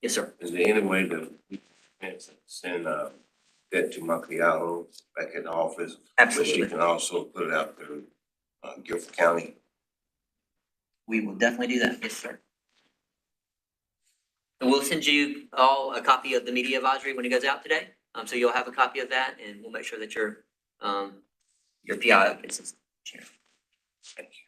Yes, sir. Is there any way that we can send that to my PIO back at the office? Absolutely. But she can also put it out to Guilford County. We will definitely do that. Yes, sir. And we'll send you all a copy of the media advisory when it goes out today. So you'll have a copy of that, and we'll make sure that your PIO gets this. Thank you.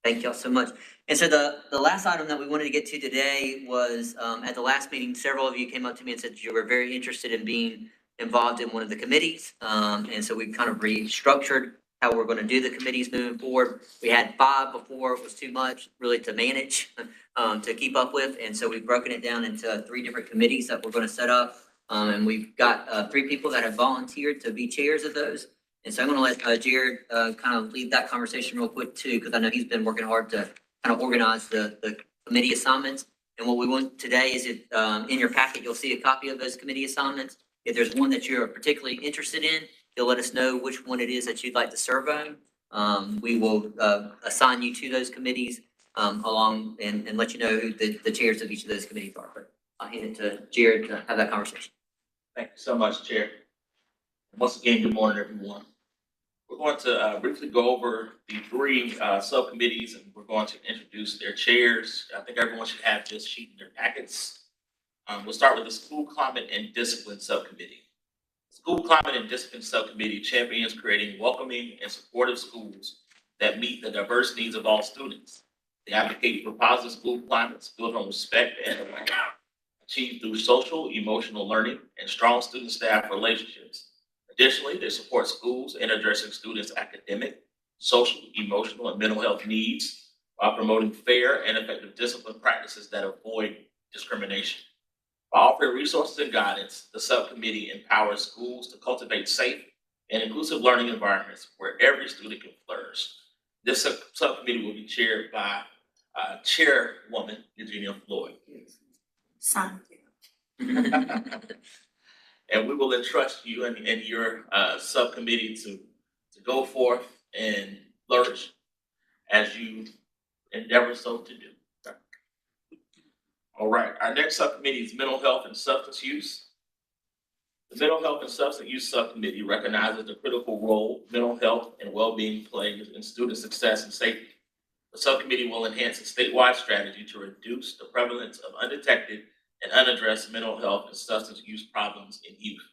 Thank y'all so much. And so the last item that we wanted to get to today was, at the last meeting, several of you came up to me and said you were very interested in being involved in one of the committees. And so we kind of restructured how we're going to do the committees moving forward. We had 5 before, it was too much really to manage, to keep up with. And so we've broken it down into 3 different committees that we're going to set up. And we've got 3 people that have volunteered to be chairs of those. And so I'm going to let Jared kind of lead that conversation real quick too, because I know he's been working hard to kind of organize the committee assignments. And what we want today is in your packet, you'll see a copy of those committee assignments. If there's one that you're particularly interested in, you'll let us know which one it is that you'd like to serve on. We will assign you to those committees along and let you know who the chairs of each of those committees are. But I'll hand it to Jared to have that conversation. Thank you so much, Chair. Once again, good morning, everyone. We're going to briefly go over the 3 subcommittees, and we're going to introduce their chairs. I think everyone should have this sheet in their packets. We'll start with the School Climate and Discipline Subcommittee. School Climate and Discipline Subcommittee champions creating welcoming and supportive schools that meet the diverse needs of all students. They advocate for positive school climates built on respect and achieved through social, emotional learning and strong student-staff relationships. Additionally, they support schools in addressing students' academic, social, emotional, and mental health needs while promoting fair and effective discipline practices that avoid discrimination. By offering resources and guidance, the subcommittee empowers schools to cultivate safe and inclusive learning environments where every student can flourish. This subcommittee will be chaired by Chairwoman Eugenia Floyd. Son. And we will entrust you and your subcommittee to go forth and flourish as you endeavor so to do. All right, our next subcommittee is Mental Health and Substance Use. The Mental Health and Substance Use Subcommittee recognizes the critical role mental health and well-being plays in student success and safety. The subcommittee will enhance a statewide strategy to reduce the prevalence of undetected and unaddressed mental health and substance use problems in youth.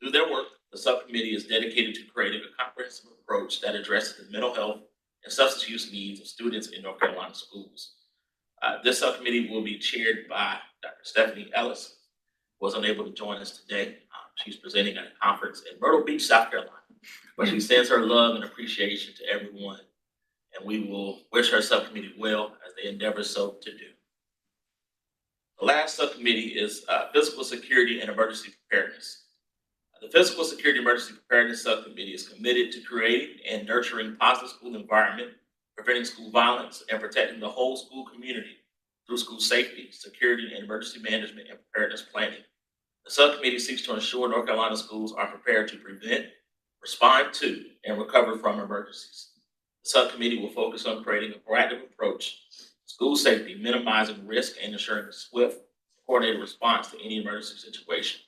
Through their work, the subcommittee is dedicated to creating a comprehensive approach that addresses the mental health and substance use needs of students in North Carolina schools. This subcommittee will be chaired by Dr. Stephanie Ellis, who was unable to join us today. She's presenting at a conference in Myrtle Beach, South Carolina, where she sends her love and appreciation to everyone. And we will wish her subcommittee well as they endeavor so to do. The last subcommittee is Physical Security and Emergency Preparedness. The Physical Security and Emergency Preparedness Subcommittee is committed to creating and nurturing positive school environment, preventing school violence, and protecting the whole school community through school safety, security, and emergency management and preparedness planning. The subcommittee seeks to ensure North Carolina schools are prepared to prevent, respond to, and recover from emergencies. The subcommittee will focus on creating a proactive approach to school safety, minimizing risk, and ensuring a swift, coordinated response to any emergency situation.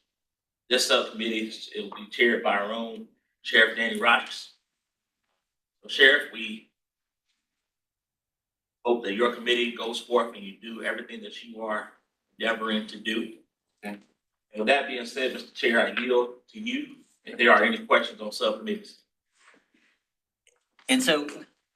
This subcommittee will be chaired by our own Sheriff Danny Rogers. So, Sheriff, we hope that your committee goes forth and you do everything that you are endeavoring to do. And with that being said, Mr. Chair, I yield to you if there are any questions on subcommittees. And so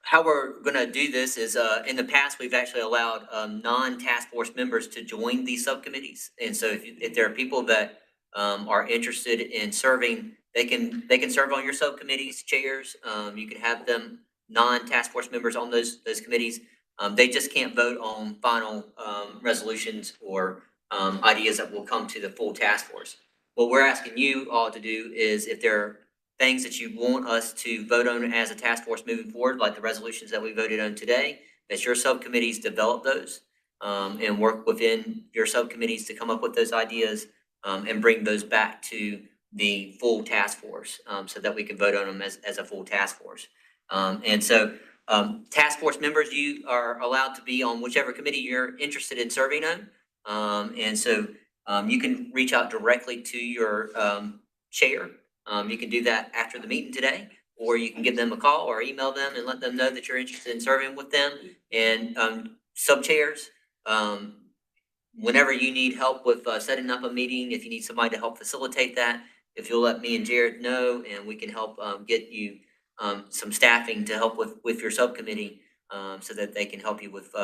how we're gonna do this is, in the past, we've actually allowed, non-task force members to join these subcommittees. And so if there are people that, are interested in serving, they can serve on your subcommittees, chairs. You can have them non-task force members on those committees. They just can't vote on final, resolutions or, ideas that will come to the full task force. What we're asking you all to do is, if there are things that you want us to vote on as a task force moving forward, like the resolutions that we voted on today, that your subcommittees develop those, and work within your subcommittees to come up with those ideas, and bring those back to the full task force, so that we can vote on them as a full task force. And so, task force members, you are allowed to be on whichever committee you're interested in serving on. And so, you can reach out directly to your, chair. You can do that after the meeting today, or you can give them a call or email them and let them know that you're interested in serving with them. And, sub-chairs, whenever you need help with, setting up a meeting, if you need somebody to help facilitate that, if you'll let me and Jared know, and we can help, get you, some staffing to help with your subcommittee, so that they can help you with,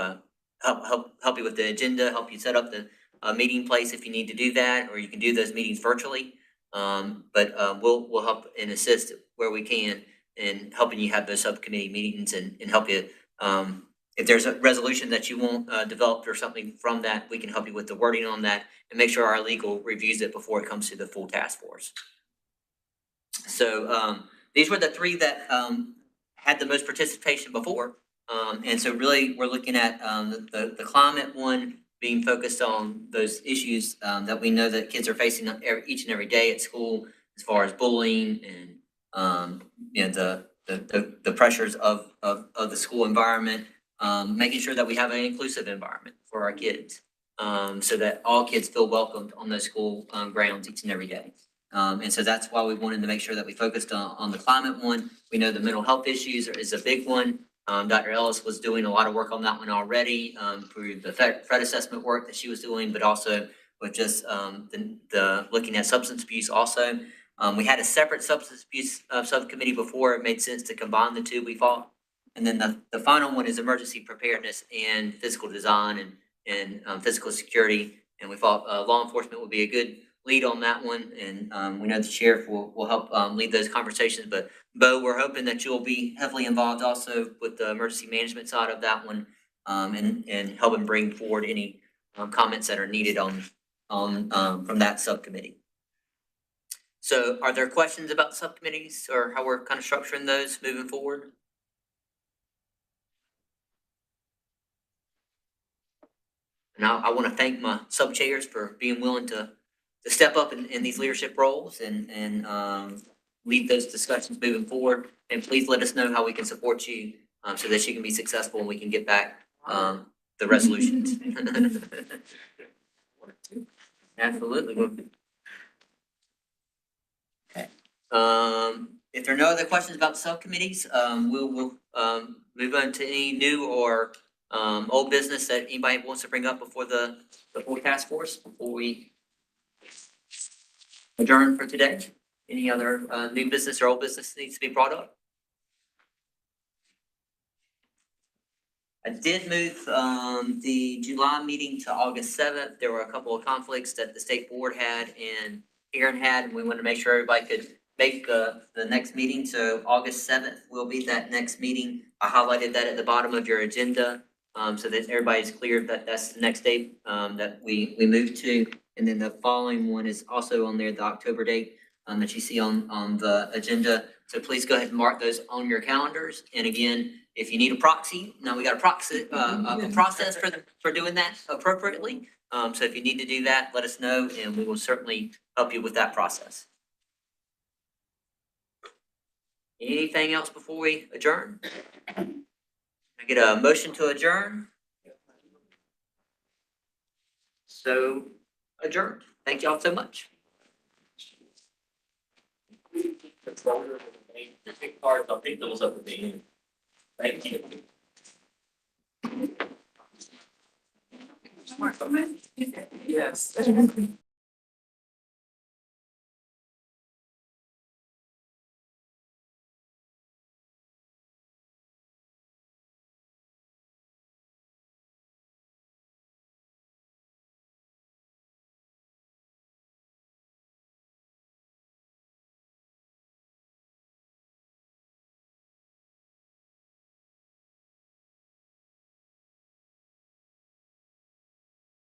help you with the agenda, help you set up the, meeting place if you need to do that, or you can do those meetings virtually. But we'll help and assist where we can in helping you have those subcommittee meetings and help you. If there's a resolution that you want developed or something from that, we can help you with the wording on that and make sure our legal reviews it before it comes to the full task force. So these were the three that had the most participation before. And so really we're looking at the climate one being focused on those issues that we know that kids are facing each and every day at school, as far as bullying and the pressures of the school environment, making sure that we have an inclusive environment for our kids, so that all kids feel welcomed on those school grounds each and every day. And so that's why we wanted to make sure that we focused on the climate one. We know the mental health issues is a big one. Dr. Ellis was doing a lot of work on that one already, through the threat assessment work that she was doing, but also with just, the looking at substance abuse also. We had a separate substance abuse, subcommittee before. It made sense to combine the two, we thought. And then the final one is emergency preparedness and physical design and physical security. And we thought, law enforcement would be a good lead on that one. And, we know the sheriff will help, lead those conversations. But Bo, we're hoping that you'll be heavily involved also with the emergency management side of that one. And helping bring forward any, comments that are needed on, from that subcommittee. So are there questions about subcommittees or how we're kind of structuring those moving forward? And I want to thank my sub-chairs for being willing to step up in these leadership roles and lead those discussions moving forward. And please let us know how we can support you, so that you can be successful and we can get back, the resolutions. Absolutely. Okay. If there are no other questions about the subcommittees, we'll move on to any new or old business that anybody wants to bring up before the full task force, before we adjourn for today. Any other new business or old business needs to be brought up? I did move the July meeting to August 7th. There were a couple of conflicts that the state board had and Aaron had, and we wanted to make sure everybody could make the next meeting. So August 7th will be that next meeting. I highlighted that at the bottom of your agenda, so that everybody's clear that that's the next date that we moved to. And then the following one is also on there, the October date that you see on the agenda. So please go ahead and mark those on your calendars. And again, if you need a proxy, now we got a proxy, a process for doing that appropriately. So if you need to do that, let us know and we will certainly help you with that process. Anything else before we adjourn? Can I get a motion to adjourn? So adjourned. Thank y'all so much. The tick cards, I'll pick those up at the end. Thank you. Yes.